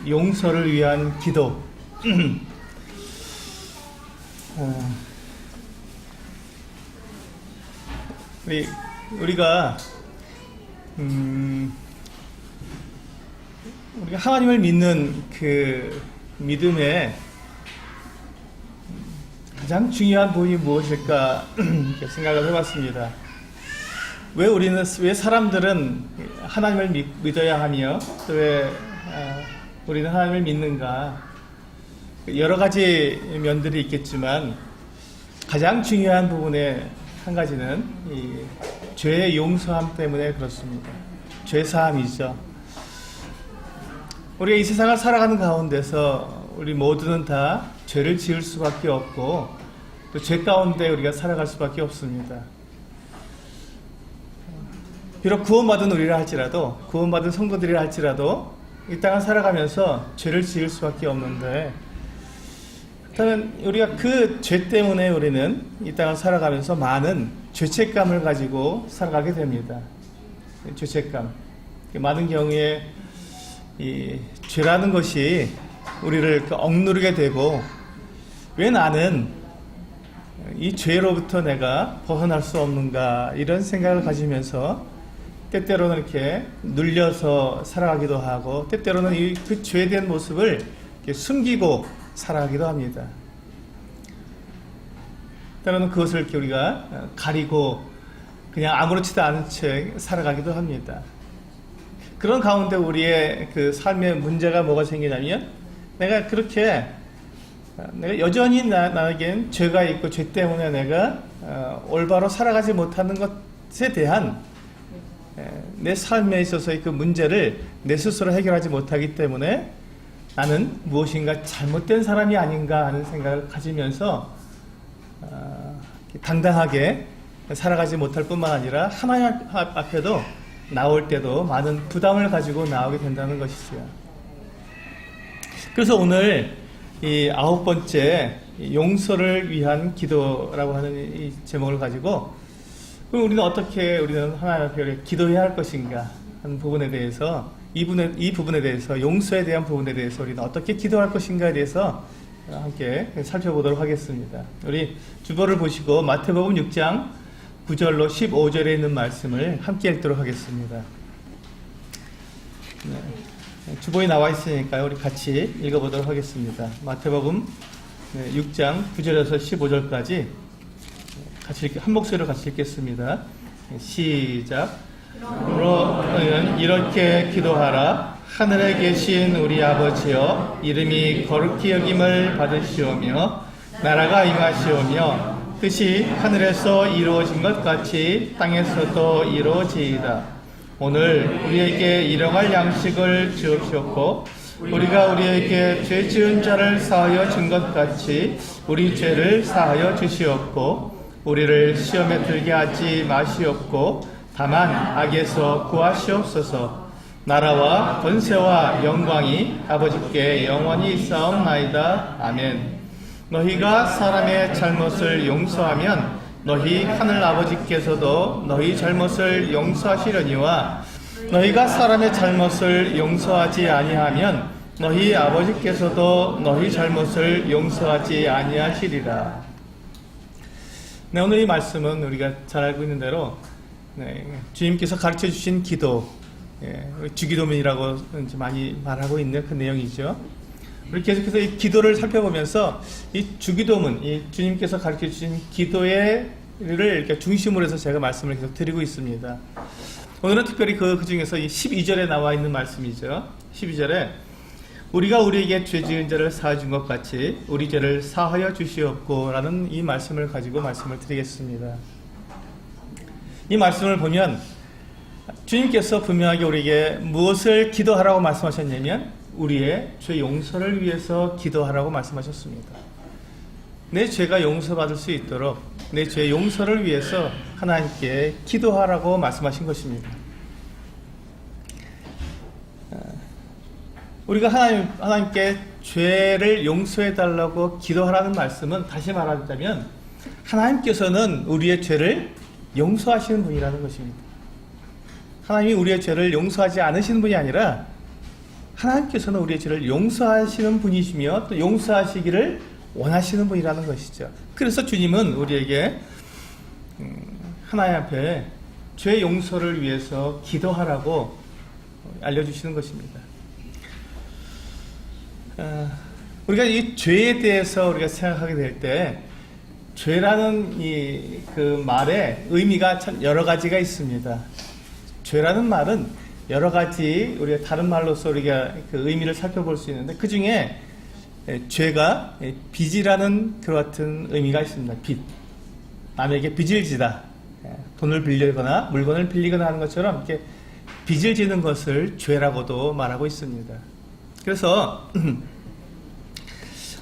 용서를 위한 기도. 우리가 하나님을 믿는 그 믿음의 가장 중요한 부분이 무엇일까 이렇게 생각을 해봤습니다. 왜 사람들은 하나님을 믿어야 하며 또 왜 우리는 하나님을 믿는가? 여러 가지 면들이 있겠지만 가장 중요한 부분의 한 가지는 이 죄의 용서함 때문에 그렇습니다. 죄사함이죠. 우리가 이 세상을 살아가는 가운데서 우리 모두는 다 죄를 지을 수밖에 없고 또 죄 가운데 우리가 살아갈 수밖에 없습니다. 비록 구원받은 우리라 할지라도, 구원받은 성도들이라 할지라도 이 땅을 살아가면서 죄를 지을 수밖에 없는데, 그렇다면 우리가 그 죄 때문에 우리는 이 땅을 살아가면서 많은 죄책감을 가지고 살아가게 됩니다. 죄책감. 많은 경우에 이 죄라는 것이 우리를 억누르게 되고, 왜 나는 이 죄로부터 내가 벗어날 수 없는가, 이런 생각을 가지면서 때때로는 이렇게 눌려서 살아가기도 하고, 때때로는 그 죄에 대한 모습을 이렇게 숨기고 살아가기도 합니다. 때로는 그것을 이렇게 우리가 가리고 그냥 아무렇지도 않은 채 살아가기도 합니다. 그런 가운데 우리의 그 삶의 문제가 뭐가 생기냐면, 내가 여전히 나에겐 죄가 있고 죄 때문에 내가 올바로 살아가지 못하는 것에 대한 내 삶에 있어서의 그 문제를 내 스스로 해결하지 못하기 때문에 나는 무엇인가 잘못된 사람이 아닌가 하는 생각을 가지면서 당당하게 살아가지 못할 뿐만 아니라 하나님 앞에도 나올 때도 많은 부담을 가지고 나오게 된다는 것이죠. 그래서 오늘 이 9번째 용서를 위한 기도라고 하는 이 제목을 가지고, 그럼 우리는 하나님 앞에 기도해야 할 것인가 하는 부분에 대해서, 이 부분에 대해서, 용서에 대한 부분에 대해서 우리는 어떻게 기도할 것인가에 대해서 함께 살펴보도록 하겠습니다. 우리 주보를 보시고 마태복음 6장 9절로 15절에 있는 말씀을 함께 읽도록 하겠습니다. 주보에 나와 있으니까요, 우리 같이 읽어보도록 하겠습니다. 마태복음 6장 9절에서 15절까지 같이 한 목소리로 같이 읽겠습니다. 시작. 그러므로 너희는 이렇게 기도하라. 하늘에 계신 우리 아버지여, 이름이 거룩히 여김을 받으시오며 나라가 임하시오며 뜻이 하늘에서 이루어진 것 같이 땅에서도 이루어지이다. 오늘 우리에게 일용할 양식을 주옵시옵고, 우리가 우리에게 죄 지은 자를 사하여 준 것 같이 우리 죄를 사하여 주시옵고, 우리를 시험에 들게 하지 마시옵고 다만 악에서 구하시옵소서. 나라와 권세와 영광이 아버지께 영원히 있사옵나이다. 아멘. 너희가 사람의 잘못을 용서하면 너희 하늘 아버지께서도 너희 잘못을 용서하시려니와, 너희가 사람의 잘못을 용서하지 아니하면 너희 아버지께서도 너희 잘못을 용서하지 아니하시리라. 오늘 이 말씀은 우리가 잘 알고 있는 대로 주님께서 가르쳐 주신 기도, 주기도문이라고 많이 말하고 있는 그 내용이죠. 우리 계속해서 이 기도를 살펴보면서 이 주기도문, 이 주님께서 가르쳐 주신 기도를 이렇게 중심으로 해서 제가 말씀을 계속 드리고 있습니다. 오늘은 특별히 그 중에서 이 12절에 나와 있는 말씀이죠. 12절에 우리가 우리에게 죄 지은 자를 사하여 준 것 같이 우리 죄를 사하여 주시옵고 라는 이 말씀을 가지고 말씀을 드리겠습니다. 이 말씀을 보면 주님께서 분명하게 우리에게 무엇을 기도하라고 말씀하셨냐면 우리의 죄 용서를 위해서 기도하라고 말씀하셨습니다. 내 죄가 용서받을 수 있도록 내 죄 용서를 위해서 하나님께 기도하라고 말씀하신 것입니다. 우리가 하나님께 죄를 용서해달라고 기도하라는 말씀은, 다시 말하자면 하나님께서는 우리의 죄를 용서하시는 분이라는 것입니다. 하나님이 우리의 죄를 용서하지 않으시는 분이 아니라 하나님께서는 우리의 죄를 용서하시는 분이시며 또 용서하시기를 원하시는 분이라는 것이죠. 그래서 주님은 우리에게 하나님 앞에 죄 용서를 위해서 기도하라고 알려주시는 것입니다. 우리가 이 죄에 대해서 우리가 생각하게 될 때 죄라는 그 말의 의미가 참 여러 가지가 있습니다. 죄라는 말은 여러 가지 우리가 다른 말로서 우리가 그 의미를 살펴볼 수 있는데 그 중에 죄가 빚이라는 그와 같은 의미가 있습니다. 빚. 남에게 빚을 지다. 돈을 빌리거나 물건을 빌리거나 하는 것처럼 이렇게 빚을 지는 것을 죄라고도 말하고 있습니다. 그래서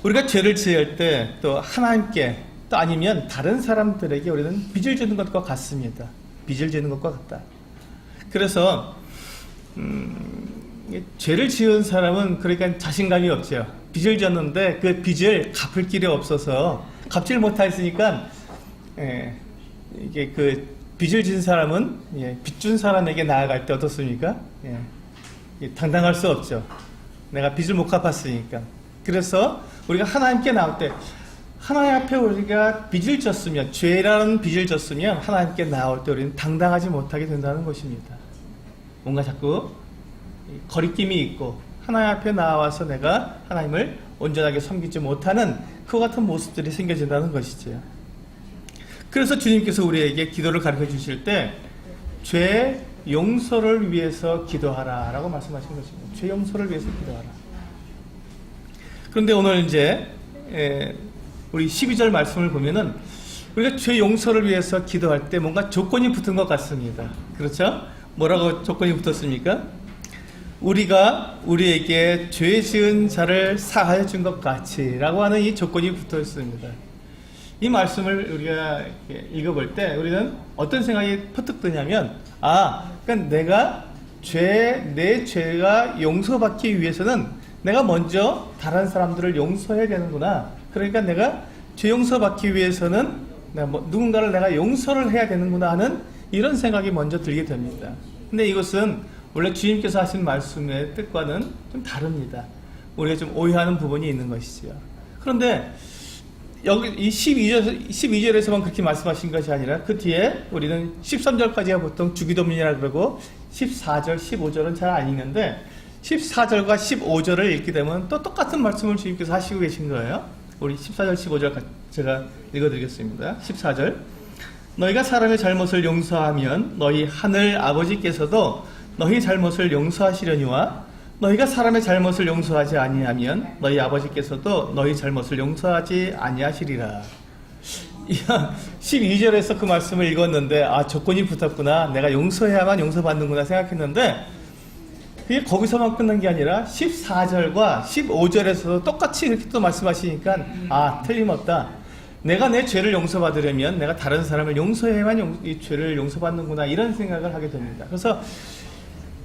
우리가 죄를 지을 때 또 하나님께 또 아니면 다른 사람들에게 우리는 빚을 지는 것과 같습니다. 빚을 지는 것과 같다. 그래서 죄를 지은 사람은 그러니까 자신감이 없죠. 빚을 졌는데 그 빚을 갚을 길이 없어서 갚질 못했으니까 이게 그 빚을 진 사람은 빚 준 사람에게 나아갈 때 어떻습니까? 당당할 수 없죠. 내가 빚을 못 갚았으니까. 그래서 우리가 하나님께 나올 때 하나님 앞에 우리가 빚을 졌으면 죄라는 빚을 졌으면 하나님께 나올 때 우리는 당당하지 못하게 된다는 것입니다. 뭔가 자꾸 거리낌이 있고 하나님 앞에 나와서 내가 하나님을 온전하게 섬기지 못하는 그와 같은 모습들이 생겨진다는 것이죠. 그래서 주님께서 우리에게 기도를 가르쳐 주실 때 죄 용서를 위해서 기도하라 라고 말씀하신 것입니다. 죄 용서를 위해서 기도하라. 그런데 오늘 이제 우리 12절 말씀을 보면은 우리가 죄 용서를 위해서 기도할 때 뭔가 조건이 붙은 것 같습니다. 그렇죠? 뭐라고 조건이 붙었습니까? 우리가 우리에게 죄 지은 자를 사하여 준 것 같이 라고 하는 이 조건이 붙어 있습니다. 이 말씀을 우리가 읽어볼 때 우리는 어떤 생각이 퍼뜩 드냐면 그러니까 내가 내 죄가 용서받기 위해서는 내가 먼저 다른 사람들을 용서해야 되는구나. 그러니까 내가 죄 용서받기 위해서는 누군가를 내가 용서를 해야 되는구나 하는 이런 생각이 먼저 들게 됩니다. 근데 이것은 원래 주님께서 하신 말씀의 뜻과는 좀 다릅니다. 우리가 좀 오해하는 부분이 있는 것이죠. 그런데 여기 이 12절에서만 그렇게 말씀하신 것이 아니라 그 뒤에 우리는 13절까지가 보통 주기도문이라 그러고 14절, 15절은 잘 안 읽는데 14절과 15절을 읽게 되면 또 똑같은 말씀을 주님께서 하시고 계신 거예요. 우리 14절, 15절 제가 읽어드리겠습니다. 14절 너희가 사람의 잘못을 용서하면 너희 하늘 아버지께서도 너희 잘못을 용서하시려니와 너희가 사람의 잘못을 용서하지 아니하면 너희 아버지께서도 너희 잘못을 용서하지 아니하시리라. 12절에서 그 말씀을 읽었는데 조건이 붙었구나. 내가 용서해야만 용서받는구나 생각했는데 그게 거기서만 끝난 게 아니라 14절과 15절에서도 똑같이 이렇게 또 말씀하시니까 틀림없다. 내가 내 죄를 용서받으려면 내가 다른 사람을 용서해야만 이 죄를 용서받는구나 이런 생각을 하게 됩니다. 그래서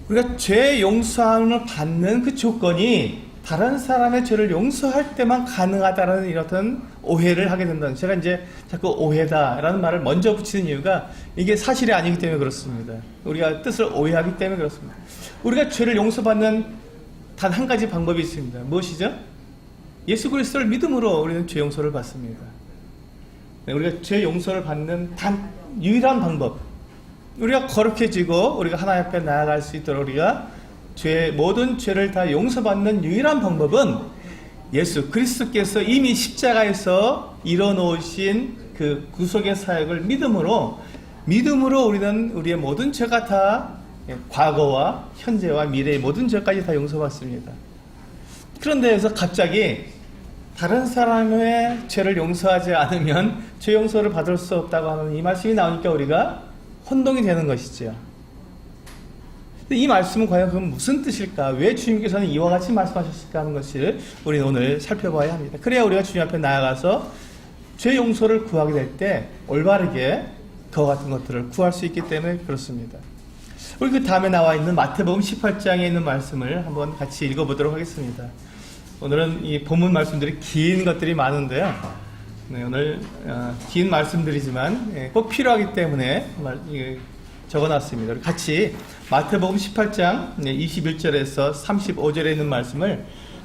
우리가 죄 용서함을 받는 그 조건이 다른 사람의 죄를 용서할 때만 가능하다는 이런 오해를 하게 된다는, 제가 이제 자꾸 오해다라는 말을 먼저 붙이는 이유가 이게 사실이 아니기 때문에 그렇습니다. 우리가 뜻을 오해하기 때문에 그렇습니다. 우리가 죄를 용서받는 단 한 가지 방법이 있습니다. 무엇이죠? 예수 그리스도를 믿음으로 우리는 죄 용서를 받습니다. 우리가 죄 용서를 받는 단 유일한 방법, 우리가 거룩해지고 우리가 하나님 앞에 나아갈 수 있도록 우리가 모든 죄를 다 용서받는 유일한 방법은 예수 그리스도께서 이미 십자가에서 이뤄놓으신 그 구속의 사역을 믿음으로 우리는 우리의 모든 죄가 다 과거와 현재와 미래의 모든 죄까지 다 용서받습니다. 그런데 여기서 갑자기 다른 사람의 죄를 용서하지 않으면 죄 용서를 받을 수 없다고 하는 이 말씀이 나오니까 우리가 혼동이 되는 것이죠. 이 말씀은 과연 그건 무슨 뜻일까? 왜 주님께서는 이와 같이 말씀하셨을까 하는 것을 우리는 오늘 살펴봐야 합니다. 그래야 우리가 주님 앞에 나아가서 죄 용서를 구하게 될 때 올바르게 그와 같은 것들을 구할 수 있기 때문에 그렇습니다. 우리 그 다음에 나와 있는 마태복음 18장에 있는 말씀을 한번 같이 읽어보도록 하겠습니다. 오늘은 이 본문 말씀들이 긴 것들이 많은데요. 오늘 긴 말씀들이지만 꼭 필요하기 때문에 적어놨습니다. 우리 같이 마태복음 18장 21절에서 35절에 있는 말씀을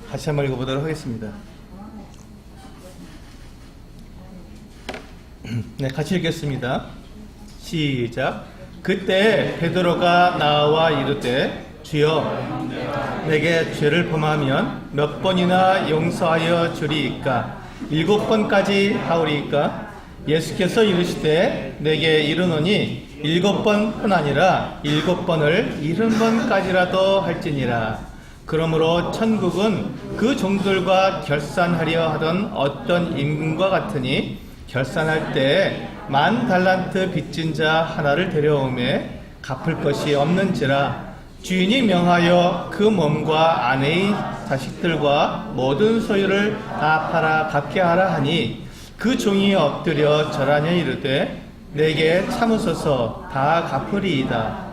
같이 한번 읽어보도록 하겠습니다. 네, 같이 읽겠습니다. 시작. 그때 베드로가 나와 이르되 주여 내게 죄를 범하면 몇 번이나 용서하여 주리이까 7번까지 하오리이까 예수께서 이르시되 내게 이르노니 7번뿐 아니라 7번을 70번까지라도 할지니라. 그러므로 천국은 그 종들과 결산하려 하던 어떤 임금과 같으니 결산할 때 10,000달란트 빚진 자 하나를 데려오매 갚을 것이 없는지라. 주인이 명하여 그 몸과 아내의 자식들과 모든 소유를 다 팔아 갚게 하라 하니 그 종이 엎드려 절하며 이르되 내게 참으소서 다 갚으리이다.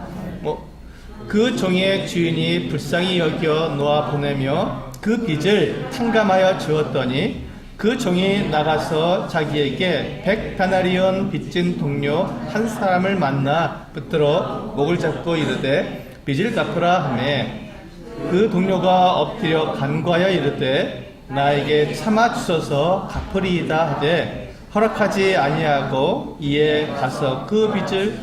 그 종의 주인이 불쌍히 여겨 놓아 보내며 그 빚을 탕감하여 주었더니 그 종이 나가서 자기에게 100다나리온 빚진 동료 한 사람을 만나 붙들어 목을 잡고 이르되 빚을 갚으라 하매 그 동료가 엎드려 간구하여 이르되 나에게 참아 주소서 갚으리이다 하되 허락하지 아니하고 이에 가서 그 빚을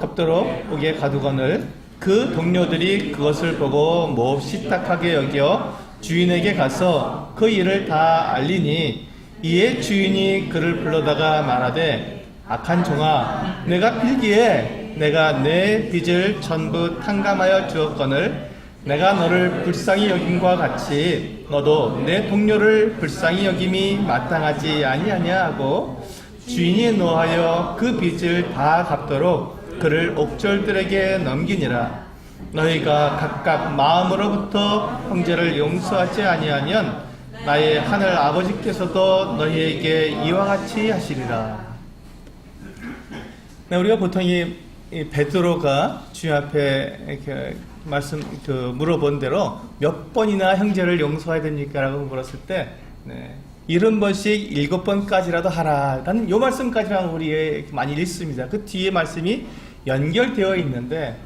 갚도록 오게 가두거늘 그 동료들이 그것을 보고 몹시 딱하게 여겨 주인에게 가서 그 일을 다 알리니 이에 주인이 그를 불러다가 말하되 악한 종아 내가 필기에 내가 내 빚을 전부 탕감하여 주었거늘 내가 너를 불쌍히 여김과 같이 너도 내 동료를 불쌍히 여김이 마땅하지 아니하냐 하고 주인이 노하여 그 빚을 다 갚도록 그를 옥졸들에게 넘기니라. 너희가 각각 마음으로부터 형제를 용서하지 아니하면 나의 하늘 아버지께서도 너희에게 이와 같이 하시리라. 네, 우리가 보통 이 베드로가 주님 앞에 이렇게 물어본 대로 몇 번이나 형제를 용서해야 됩니까? 라고 물었을 때, 70번씩 7번까지라도 하라. 라는 요 말씀까지만 우리 많이 읽습니다. 그 뒤에 말씀이 연결되어 있는데,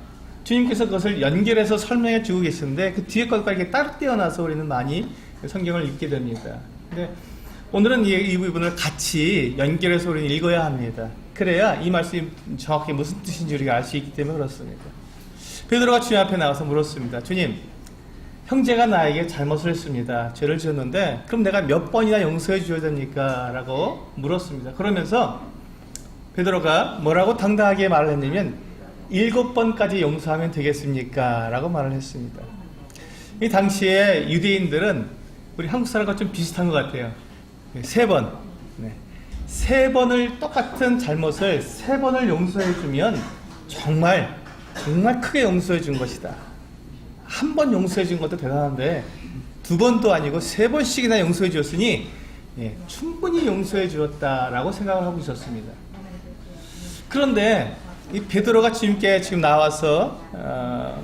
주님께서 그것을 연결해서 설명해 주고 계시는데, 그 뒤에 것과 이렇게 따로 떼어놔서 우리는 많이 성경을 읽게 됩니다. 근데 오늘은 이 부분을 같이 연결해서 우리는 읽어야 합니다. 그래야 이 말씀이 정확히 무슨 뜻인지 우리가 알 수 있기 때문에 그렇습니다. 베드로가 주님 앞에 나와서 물었습니다. 주님, 형제가 나에게 잘못을 했습니다. 죄를 지었는데 그럼 내가 몇 번이나 용서해 주어야 됩니까? 라고 물었습니다. 그러면서 베드로가 뭐라고 당당하게 말을 했냐면 7번까지 용서하면 되겠습니까? 라고 말을 했습니다. 이 당시에 유대인들은 우리 한국 사람과 좀 비슷한 것 같아요. 3번. 3번을 똑같은 잘못을 3번을 용서해 주면 정말 크게 용서해 준 것이다. 한 번 용서해 준 것도 대단한데 2번도 아니고 3번씩이나 용서해 주었으니 충분히 용서해 주었다라고 생각을 하고 있었습니다. 그런데 이 베드로가 주님께 지금 나와서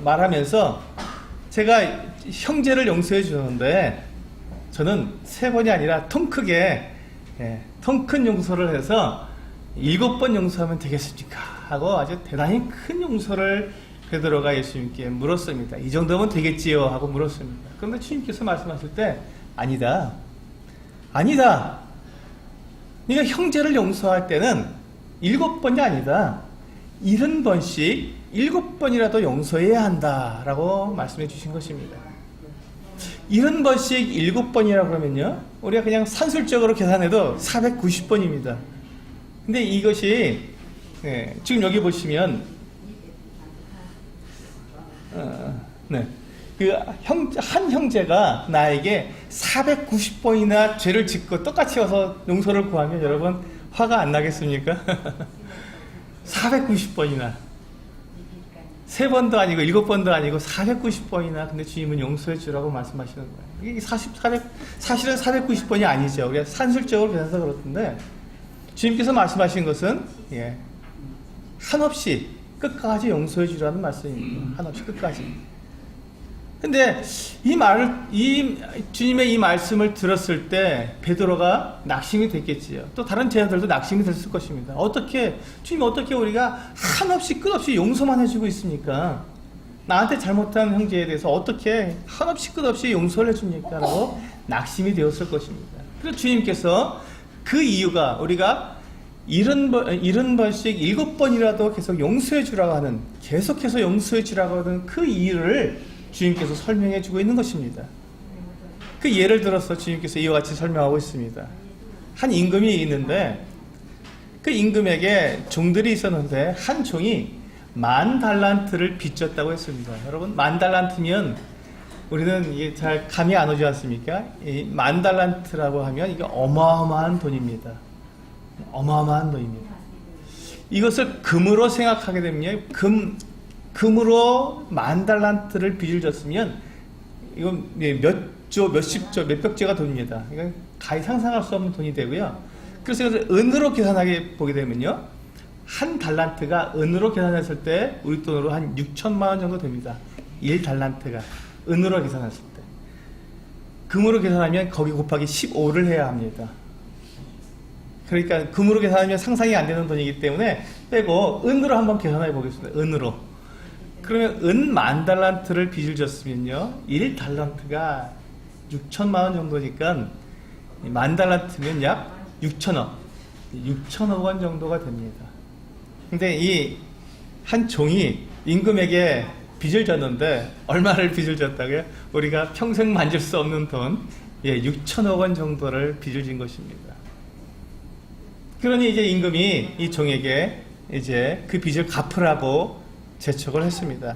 말하면서 제가 형제를 용서해 주는데 저는 3번이 아니라 통 크게 통 큰 용서를 해서 7번 용서하면 되겠습니까? 하고 아주 대단히 큰 용서를 베드로가 예수님께 물었습니다. 이 정도면 되겠지요? 하고 물었습니다. 그런데 주님께서 말씀하실 때 아니다. 네가 형제를 용서할 때는 7번이 아니다. 70번씩 7번이라도 용서해야 한다. 라고 말씀해 주신 것입니다. 70번씩 7번이라고 그러면요, 우리가 그냥 산술적으로 계산해도 490번입니다. 근데 이것이 지금 여기 보시면 한 형제가 나에게 490번이나 죄를 짓고 똑같이 와서 용서를 구하면 여러분 화가 안 나겠습니까? 490번이나 3번도 아니고 7번도 아니고 490번이나 근데 주님은 용서해 주라고 말씀하시는 거예요. 이게 사실은 490번이 아니죠. 우리가 산술적으로 계산해서 그렇던데 주님께서 말씀하신 것은 한없이 끝까지 용서해 주라는 말씀입니다. 한없이 끝까지. 근데 이 주님의 이 말씀을 들었을 때 베드로가 낙심이 됐겠지요. 또 다른 제자들도 낙심이 됐을 것입니다. 주님 어떻게 우리가 한없이 끝없이 용서만 해주고 있습니까? 나한테 잘못한 형제에 대해서 어떻게 한없이 끝없이 용서를 해줍니까? 라고 낙심이 되었을 것입니다. 그래서 주님께서 그 이유가 우리가 70번씩 7번이라도 계속 용서해 주라고 하는, 계속해서 용서해 주라고 하는 그 이유를 주님께서 설명해 주고 있는 것입니다. 그 예를 들어서 주님께서 이와 같이 설명하고 있습니다. 한 임금이 있는데 그 임금에게 종들이 있었는데 한 종이 10,000달란트를 빚졌다고 했습니다. 여러분, 10,000달란트면 우리는 이게 잘 감이 안 오지 않습니까? 이 10,000달란트라고 하면 이게 어마어마한 돈입니다. 어마어마한 돈입니다. 이것을 금으로 생각하게 되면 금으로 10,000달란트를 빚을 졌으면 이건 몇조, 몇십조, 몇백조가 돈입니다. 이건 가히 상상할 수 없는 돈이 되고요. 그래서 이것을 은으로 계산하게 보게 되면요, 한 달란트가 은으로 계산했을 때 우리 돈으로 한 6천만 원 정도 됩니다. 1달란트가 은으로 계산했을 때. 금으로 계산하면 거기 곱하기 15를 해야 합니다. 그러니까 금으로 계산하면 상상이 안 되는 돈이기 때문에 빼고 은으로 한번 계산해 보겠습니다. 은으로. 그러면 은 10,000달란트를 빚을 졌으면요, 1달란트가 6천만 원 정도니까 10,000달란트면 약 6천억 원 정도가 됩니다. 근데 이 한 종이 임금에게 빚을 졌는데 얼마를 빚을 졌다고요? 우리가 평생 만질 수 없는 돈, 6천억 원 정도를 빚을 진 것입니다. 그러니 이제 임금이 이 종에게 이제 그 빚을 갚으라고 재촉을 했습니다.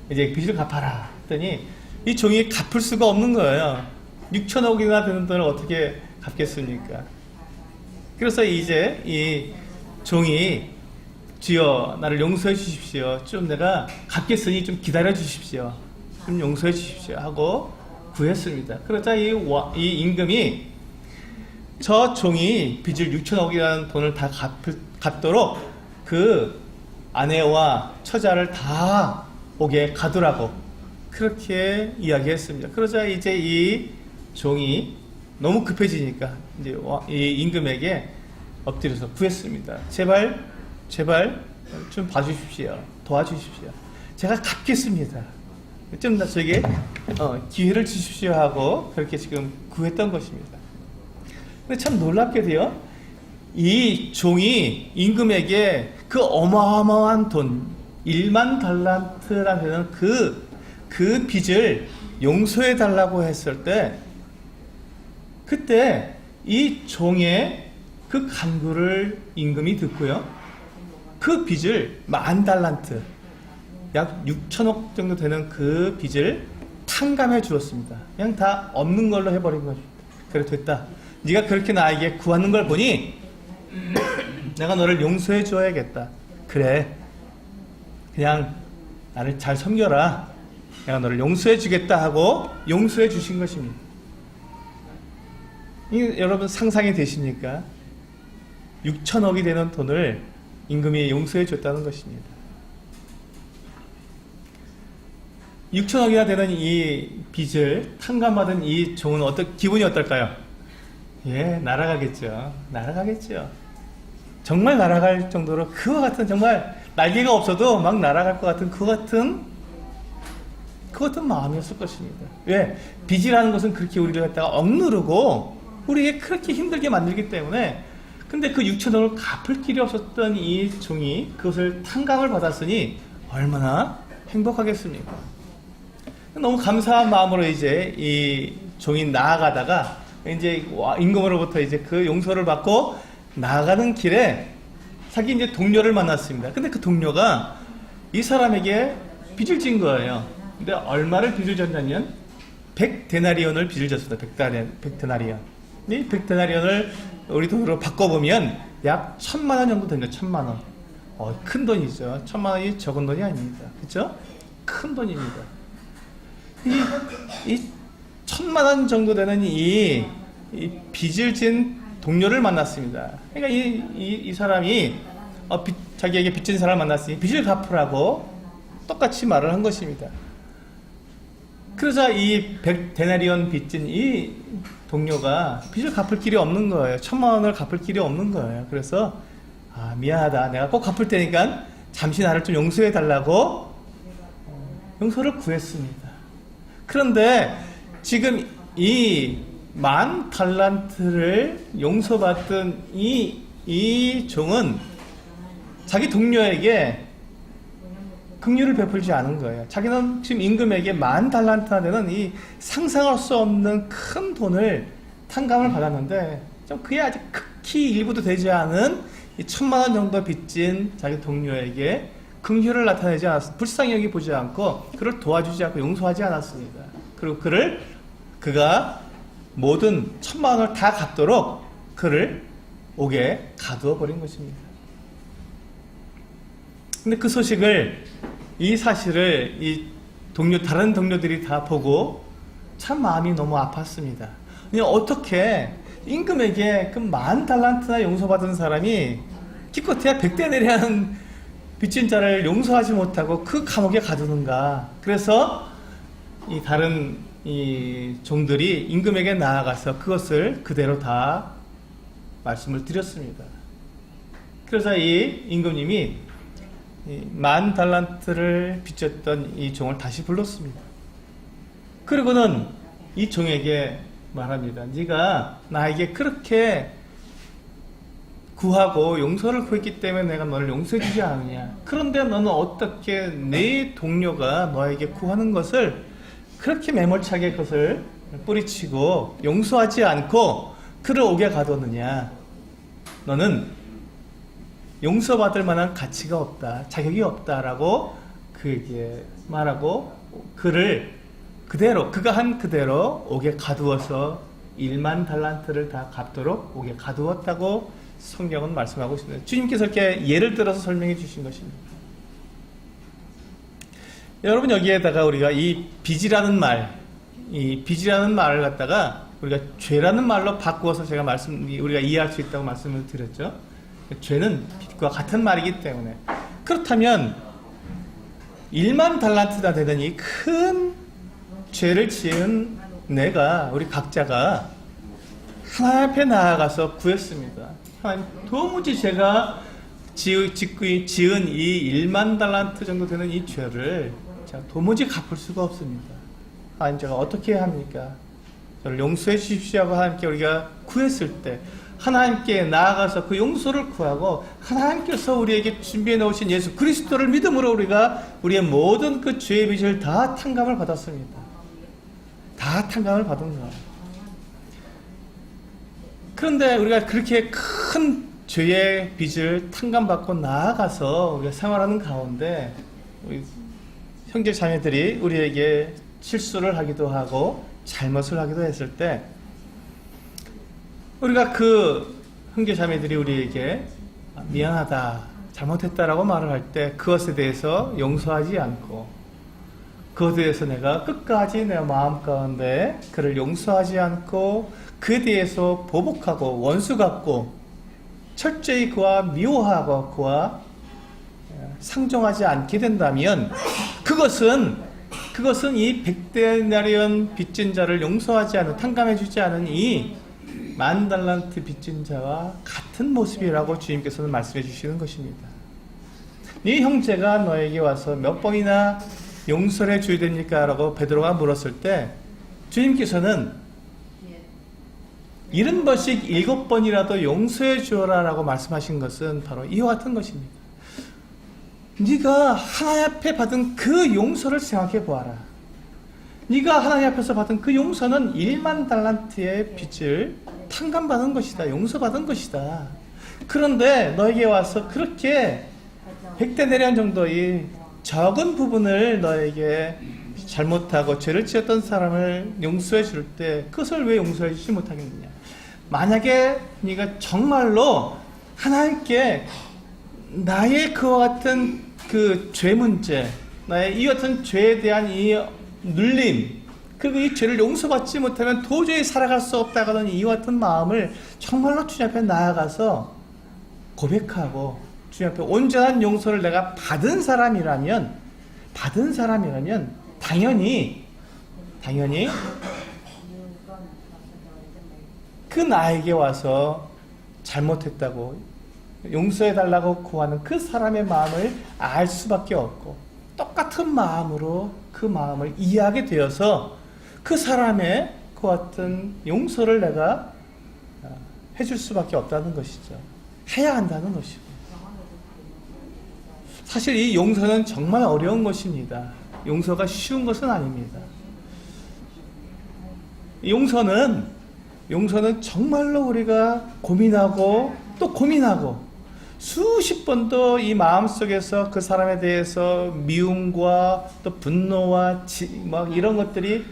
이제 빚을 갚아라 했더니 이 종이 갚을 수가 없는 거예요. 6천억이나 되는 돈을 어떻게 갚겠습니까? 그래서 이제 이 종이, 주여 나를 용서해 주십시오. 좀 내가 갚겠으니 좀 기다려 주십시오. 좀 용서해 주십시오 하고 구했습니다. 그러자 이 임금이 저 종이 빚을 6천억이라는 돈을 다 갚도록 그 아내와 처자를 다 옥에 가두라고 그렇게 이야기했습니다. 그러자 이제 이 종이 너무 급해지니까 이제 이 임금에게 엎드려서 구했습니다. 제발 좀 봐주십시오. 도와주십시오. 제가 갚겠습니다. 좀 더 저에게 기회를 주십시오 하고 그렇게 지금 구했던 것입니다. 근데 참 놀랍게도요, 이 종이 임금에게 그 어마어마한 돈 10,000달란트라 되는 그 빚을 용서해 달라고 했을 때, 그때 이 종의 그 간구를 임금이 듣고요, 그 빚을 10,000달란트, 약 6천억 정도 되는 그 빚을 탕감해 주었습니다. 그냥 다 없는 걸로 해버린 거죠. 그래, 됐다. 네가 그렇게 나에게 구하는 걸 보니 내가 너를 용서해 줘야겠다. 그래, 그냥 나를 잘 섬겨라. 내가 너를 용서해 주겠다 하고 용서해 주신 것입니다. 여러분 상상이 되십니까? 6천억이 되는 돈을 임금이 용서해 줬다는 것입니다. 6천억이나 되는 이 빚을 탕감받은 이 종은 기분이 어떨까요? 날아가겠죠. 정말 날아갈 정도로 그와 같은, 정말 날개가 없어도 막 날아갈 것 같은 그 같은 마음이었을 것입니다. 왜? 빚이라는 것은 그렇게 우리를 갖다가 억누르고 우리에게 그렇게 힘들게 만들기 때문에. 근데 그 6천억을 갚을 길이 없었던 이 종이 그것을 탕감을 받았으니 얼마나 행복하겠습니까? 너무 감사한 마음으로 이제 이 종이 나아가다가 이제 임금으로부터 이제 그 용서를 받고 나아가는 길에 자기 이제 동료를 만났습니다. 근데 그 동료가 이 사람에게 빚을 진 거예요. 근데 얼마를 빚을 졌냐면 100데나리온을 빚을 졌습니다. 100데나리온. 이 100데나리온을 우리 돈으로 바꿔보면 약 1,000만 원 정도 됩니다. 1,000만 원. 큰 돈이죠. 1,000만 원이 적은 돈이 아닙니다. 그렇죠? 큰 돈입니다. 이 1,000만 원 정도 되는 이 빚을 진 동료를 만났습니다. 그러니까 이 사람이 자기에게 빚진 사람을 만났으니 빚을 갚으라고 똑같이 말을 한 것입니다. 그러자 이 100데나리온 빚진 이 동료가 빚을 갚을 길이 없는 거예요. 1000만 원을 갚을 길이 없는 거예요. 그래서 미안하다. 내가 꼭 갚을 테니까 잠시 나를 좀 용서해 달라고 용서를 구했습니다. 그런데 지금 이 10,000달란트를 용서받던 이 종은 자기 동료에게 긍휼을 베풀지 않은 거예요. 자기는 지금 임금에게 10,000달란트나 되는 이 상상할 수 없는 큰 돈을 탕감을 받았는데 좀 그게 아직 극히 일부도 되지 않은 이 1,000만 원 정도 빚진 자기 동료에게 긍휼을 나타내지 않았습니다. 불쌍히 여기 보지 않고 그를 도와주지 않고 용서하지 않았습니다. 그리고 그가 모든 1,000만 원을 다 갚도록 그를 옥에 가두어 버린 것입니다. 근데 그 소식을, 이 사실을 다른 동료들이 다 보고 참 마음이 너무 아팠습니다. 어떻게 임금에게 그 10,000달란트나 용서받은 사람이 기껏해야 100데나리온 빚진 자를 용서하지 못하고 그 감옥에 가두는가. 그래서 이 다른 이 종들이 임금에게 나아가서 그것을 그대로 다 말씀을 드렸습니다. 그래서 이 임금님이 10,000달란트를 빚졌던 이 종을 다시 불렀습니다. 그리고는 이 종에게 말합니다. 네가 나에게 그렇게 구하고 용서를 구했기 때문에 내가 너를 용서해 주지 않느냐. 그런데 너는 어떻게 내 동료가 너에게 구하는 것을 그렇게 매몰차게 그것을 뿌리치고 용서하지 않고 그를 옥에 가뒀느냐. 너는 용서받을 만한 가치가 없다, 자격이 없다라고 그에게 말하고 그를 그가 한 그대로 옥에 가두어서 10,000달란트를 다 갚도록 옥에 가두었다고 성경은 말씀하고 있습니다. 주님께서 이렇게 예를 들어서 설명해 주신 것입니다. 여러분, 여기에다가 우리가 이 빚이라는 말을 갖다가 우리가 죄라는 말로 바꾸어서 우리가 이해할 수 있다고 말씀을 드렸죠. 죄는 빚과 같은 말이기 때문에. 그렇다면 10,000달란트나 되는 이 큰 죄를 지은 우리 각자가 하나님 앞에 나아가서 구했습니다. 하나님, 도무지 제가 지은 이 10,000달란트 정도 되는 이 죄를 제가 도무지 갚을 수가 없습니다. 하나님, 제가 어떻게 해야 합니까? 저를 용서해 주십시오 하고 하나님께 우리가 구했을 때 하나님께 나아가서 그 용서를 구하고 하나님께서 우리에게 준비해 놓으신 예수 그리스도를 믿음으로 우리가 우리의 모든 그 죄의 빚을 다 탕감을 받았습니다. 다 탕감을 받은 거예요. 그런데 우리가 그렇게 큰 죄의 빚을 탕감받고 나아가서 우리가 생활하는 가운데 우리 형제 자매들이 우리에게 실수를 하기도 하고 잘못을 하기도 했을 때 우리가 그 형제 자매들이 우리에게 미안하다, 잘못했다라고 말을 할 때 그것에 대해서 용서하지 않고 그것에 대해서 내가 끝까지 내 마음 가운데 그를 용서하지 않고 그에 대해서 보복하고 원수 같고 철저히 그와 미워하고 그와 상종하지 않게 된다면 그것은 이 100데나리온 빚진 자를 용서하지 않은, 탕감해 주지 않은 이 10,000달란트 빚진 자와 같은 모습이라고 주님께서는 말씀해 주시는 것입니다. 네 형제가 너에게 와서 몇 번이나 용서를 해줘야 됩니까? 라고 베드로가 물었을 때 주님께서는 70번씩 7번이라도 용서해 주어라 라고 말씀하신 것은 바로 이와 같은 것입니다. 네가 하나님 앞에 받은 그 용서를 생각해 보아라. 네가 하나님 앞에서 받은 그 용서는 10,000달란트의 빚을 탕감받은 것이다. 용서받은 것이다. 그런데 너에게 와서 그렇게 100데나리온 정도의 적은 부분을 너에게 잘못하고 죄를 지었던 사람을 용서해 줄 때 그것을 왜 용서해 주지 못하겠느냐. 만약에 네가 정말로 하나님께 나의 그와 같은 그 죄 문제, 나의 이 같은 죄에 대한 이 눌림, 그리고 이 죄를 용서받지 못하면 도저히 살아갈 수 없다는 이와 같은 마음을 정말로 주님 앞에 나아가서 고백하고 주님 앞에 온전한 용서를 내가 받은 사람이라면 당연히 당연히 그 나에게 와서 잘못했다고 용서해달라고 구하는 그 사람의 마음을 알 수밖에 없고, 똑같은 마음으로 그 마음을 이해하게 되어서 그 사람의 그 같은 용서를 내가 해줄 수밖에 없다는 것이죠. 해야 한다는 것이고. 사실 이 용서는 정말 어려운 것입니다. 용서가 쉬운 것은 아닙니다. 용서는 정말로 우리가 고민하고 또 고민하고 수십 번도 이 마음속에서 그 사람에 대해서 미움과 또 분노와 막 이런 것들이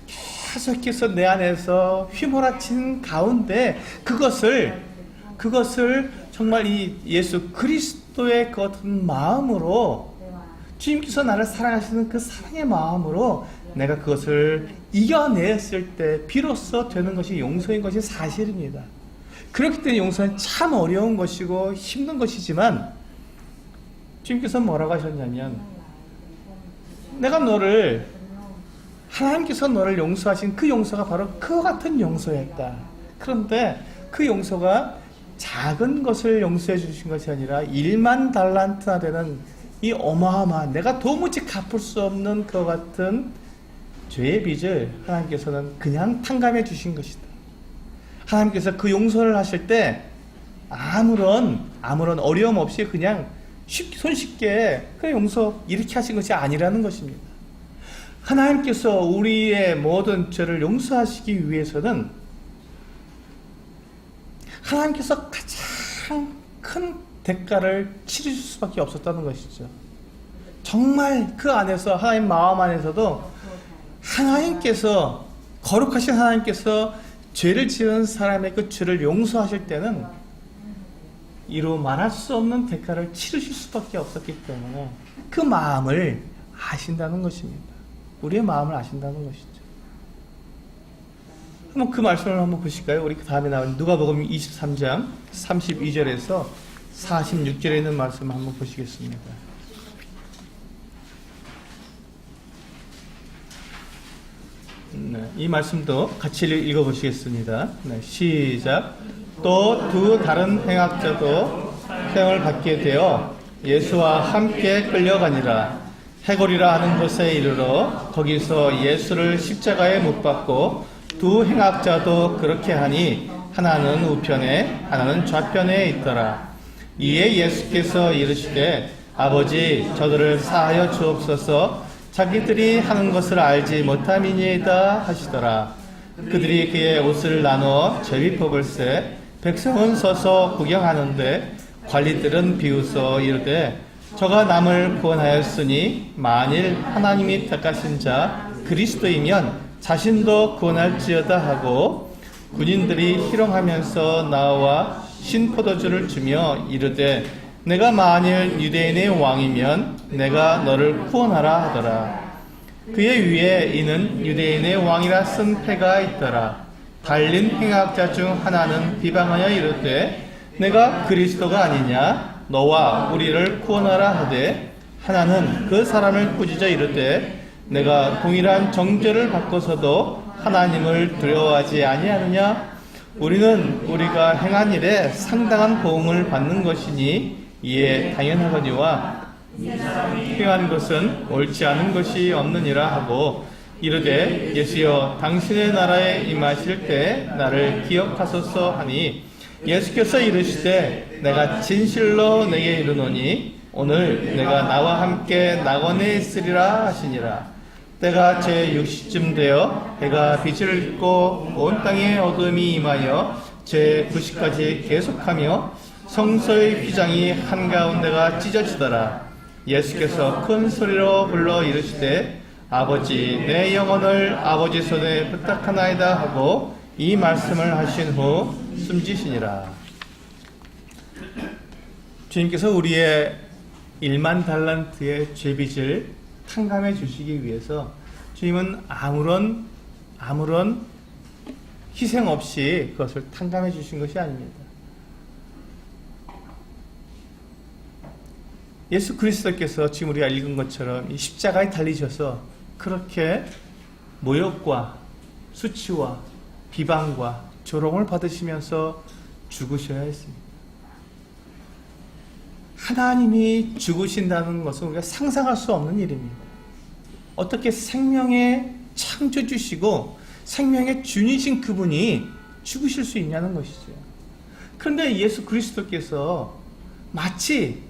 계속해서 내 안에서 휘몰아친 가운데 그것을 정말 이 예수 그리스도의 그 같은 마음으로, 주님께서 나를 사랑하시는 그 사랑의 마음으로 내가 그것을 이겨냈을 때 비로소 되는 것이 용서인 것이 사실입니다. 그렇기 때문에 용서는 참 어려운 것이고 힘든 것이지만, 주님께서 뭐라고 하셨냐면, 하나님께서 너를 용서하신 그 용서가 바로 그와 같은 용서였다. 그런데 그 용서가 작은 것을 용서해 주신 것이 아니라 1만 달란트나 되는 이 어마어마한, 내가 도무지 갚을 수 없는 그와 같은 죄의 빚을 하나님께서는 그냥 탕감해 주신 것이다. 하나님께서 그 용서를 하실 때 아무런 어려움 없이 그냥 손쉽게 그 용서 이렇게 하신 것이 아니라는 것입니다. 하나님께서 우리의 모든 죄를 용서하시기 위해서는 하나님께서 가장 큰 대가를 치르실 수밖에 없었다는 것이죠. 정말 그 안에서, 하나님 마음 안에서도 하나님께서, 거룩하신 하나님께서 죄를 지은 사람의 그 죄를 용서하실 때는 이루 말할 수 없는 대가를 치르실 수밖에 없었기 때문에 그 마음을 아신다는 것입니다. 우리의 마음을 아신다는 것이죠. 한번 그 말씀을 한번 보실까요? 우리 그 다음에 나온 누가복음 23장 32절에서 46절에 있는 말씀을 한번 보시겠습니다. 네, 이 말씀도 같이 읽어보시겠습니다. 네, 시작. 또 두 다른 행악자도 형을 받게 되어 예수와 함께 끌려가니라. 해골이라 하는 곳에 이르러 거기서 예수를 십자가에 못 박고 두 행악자도 그렇게 하니 하나는 우편에 하나는 좌편에 있더라. 이에 예수께서 이르시되 아버지 저들을 사하여 주옵소서, 자기들이 하는 것을 알지 못함이니이다 하시더라. 그들이 그의 옷을 나누어 제비 뽑을새 백성은 서서 구경하는데 관리들은 비웃어 이르되 저가 남을 구원하였으니 만일 하나님이 택하신 자 그리스도이면 자신도 구원할지어다 하고, 군인들이 희롱하면서 나와 신포도주를 주며 이르되 내가 만일 유대인의 왕이면 내가 너를 구원하라 하더라. 그의 위에 이는 유대인의 왕이라 쓴 패가 있더라. 달린 행악자 중 하나는 비방하여 이르되 내가 그리스도가 아니냐, 너와 우리를 구원하라 하되, 하나는 그 사람을 꾸짖어 이르되 내가 동일한 정죄를 받고서도 하나님을 두려워하지 아니하느냐? 우리는 우리가 행한 일에 상당한 보응을 받는 것이니 이에 당연하거니와 행한 것은 옳지 않은 것이 없느니라 하고 이르되 예수여 당신의 나라에 임하실 때 나를 기억하소서 하니, 예수께서 이르시되 내가 진실로 내게 이르노니 오늘 내가 나와 함께 낙원에 있으리라 하시니라. 때가 제 6시쯤 되어 해가 빛을 잃고 온 땅에 어둠이 임하여 제 9시까지 계속하며 성소의 휘장이 한가운데가 찢어지더라. 예수께서 큰 소리로 불러 이르시되 아버지 내 영혼을 아버지 손에 부탁하나이다 하고 이 말씀을 하신 후 숨지시니라. 주님께서 우리의 1만 달란트의 죄빚을 탕감해 주시기 위해서 주님은 아무런 희생 없이 그것을 탕감해 주신 것이 아닙니다. 예수 그리스도께서 지금 우리가 읽은 것처럼 이 십자가에 달리셔서 그렇게 모욕과 수치와 비방과 조롱을 받으시면서 죽으셔야 했습니다. 하나님이 죽으신다는 것은 우리가 상상할 수 없는 일입니다. 어떻게 생명의 창조주시고 생명의 주인이신 그분이 죽으실 수 있냐는 것이죠. 그런데 예수 그리스도께서 마치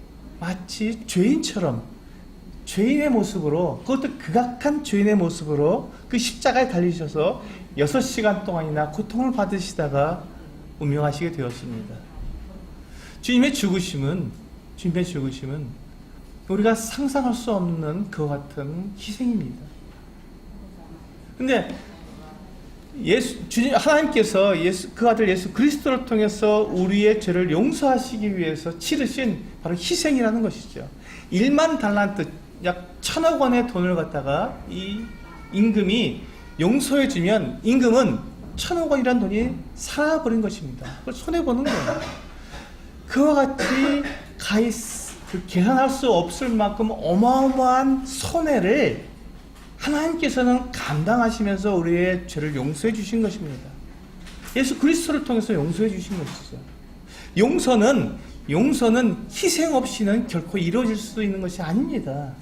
죄인처럼, 죄인의 모습으로, 그것도 극악한 죄인의 모습으로 그 십자가에 달리셔서 6시간 동안이나 고통을 받으시다가 운명하시게 되었습니다. 주님의 죽으심은 우리가 상상할 수 없는 그와 같은 희생입니다. 근데 하나님께서 그 아들 예수 그리스도를 통해서 우리의 죄를 용서하시기 위해서 치르신 바로 희생이라는 것이죠. 1만 달란트, 약 1,000억 원의 돈을 갖다가 이 임금이 용서해주면 임금은 1,000억 원이라는 돈이 살아버린 것입니다. 그걸 손해보는 거예요. 그와 같이 계산할 수 없을 만큼 어마어마한 손해를 하나님께서는 감당하시면서 우리의 죄를 용서해 주신 것입니다. 예수 그리스도를 통해서 용서해 주신 것이죠. 용서는 희생 없이는 결코 이루어질 수 있는 것이 아닙니다.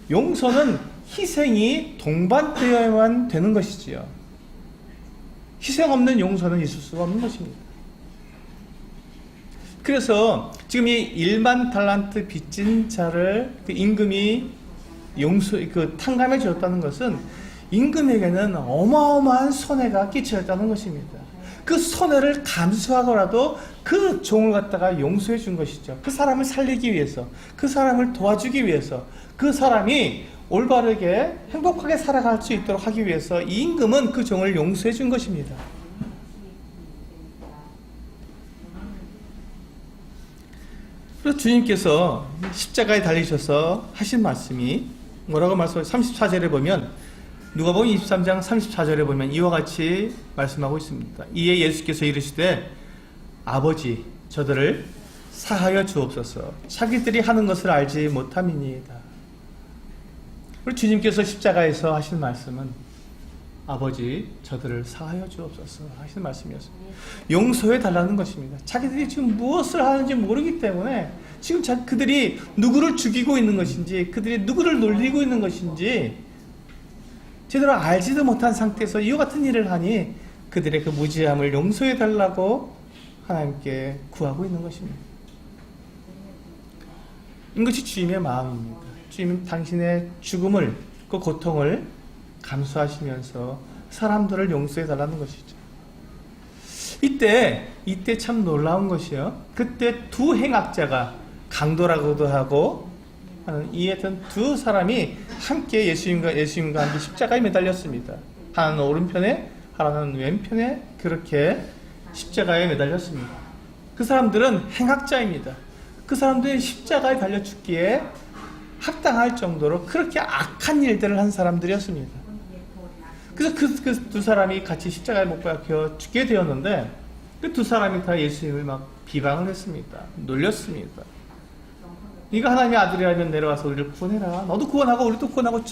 용서는 희생이 동반되어야만 되는 것이지요. 희생 없는 용서는 있을 수가 없는 것입니다. 그래서 지금 이 1만 달란트 빚진 자를 그 임금이 탕감해 주었다는 것은 임금에게는 어마어마한 손해가 끼쳐졌다는 것입니다. 그 손해를 감수하고라도 그 종을 갖다가 용서해 준 것이죠. 그 사람을 살리기 위해서, 그 사람을 도와주기 위해서, 그 사람이 올바르게 행복하게 살아갈 수 있도록 하기 위해서 이 임금은 그 종을 용서해 준 것입니다. 그래서 주님께서 십자가에 달리셔서 하신 말씀이 뭐라고 말씀하세요? 34절에 보면, 누가복음 23장 34절에 보면 이와 같이 말씀하고 있습니다. 이에 예수께서 이르시되 아버지 저들을 사하여 주옵소서, 자기들이 하는 것을 알지 못함이니이다. 우리 주님께서 십자가에서 하신 말씀은 아버지 저들을 사하여 주옵소서 하신 말씀이었습니다. 용서해 달라는 것입니다. 자기들이 지금 무엇을 하는지 모르기 때문에 지금 그들이 누구를 죽이고 있는 것인지, 그들이 누구를 놀리고 있는 것인지 제대로 알지도 못한 상태에서 이와 같은 일을 하니 그들의 그 무지함을 용서해 달라고 하나님께 구하고 있는 것입니다. 이것이 주님의 마음입니다. 주님은 당신의 죽음을, 그 고통을 감수하시면서 사람들을 용서해 달라는 것이죠. 이때 참 놀라운 것이요. 그때 두 행악자가, 강도라고도 하고 이 어떤 두 사람이 함께 예수님과 함께 십자가에 매달렸습니다. 하나는 오른편에, 하나는 왼편에 그렇게 십자가에 매달렸습니다. 그 사람들은 행악자입니다. 그 사람들이 십자가에 달려 죽기에 합당할 정도로 그렇게 악한 일들을 한 사람들이었습니다. 그래서 그 두 사람이 같이 십자가에 못 박혀 죽게 되었는데 그 두 사람이 다 예수님을 막 비방을 했습니다. 놀렸습니다. 네가 하나님의 아들이라면 내려와서 우리를 구원해라. 너도 구원하고 우리도 구원하고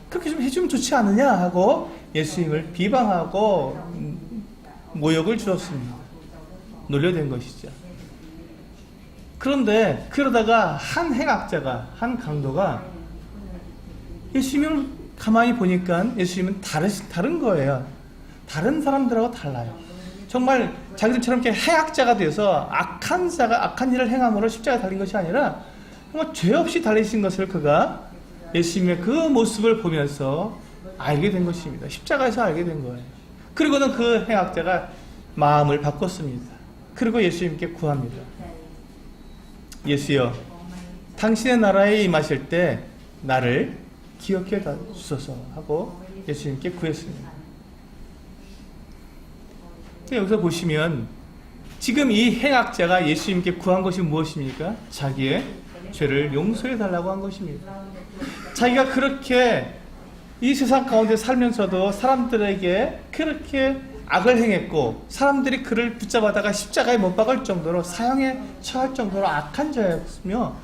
그렇게 좀 해주면 좋지 않느냐 하고 예수님을 비방하고 모욕을 주었습니다. 놀려댄 것이죠. 그런데 그러다가 한 행악자가, 한 강도가 예수님을 가만히 보니까 예수님은 다른 거예요. 다른 사람들하고 달라요. 정말 자기들처럼 이렇게 행악자가 돼서 악한 일을 행함으로 십자가에 달린 것이 아니라 정말 죄 없이 달리신 것을 그가 예수님의 그 모습을 보면서 알게 된 것입니다. 십자가에서 알게 된 거예요. 그리고는 그 행악자가 마음을 바꿨습니다. 그리고 예수님께 구합니다. 예수여, 당신의 나라에 임하실 때 나를 기억해 주소서 하고 예수님께 구했습니다. 여기서 보시면 지금 이 행악자가 예수님께 구한 것이 무엇입니까? 자기의 죄를 용서해 달라고 한 것입니다. 자기가 그렇게 이 세상 가운데 살면서도 사람들에게 그렇게 악을 행했고 사람들이 그를 붙잡아다가 십자가에 못 박을 정도로 사형에 처할 정도로 악한 자였으며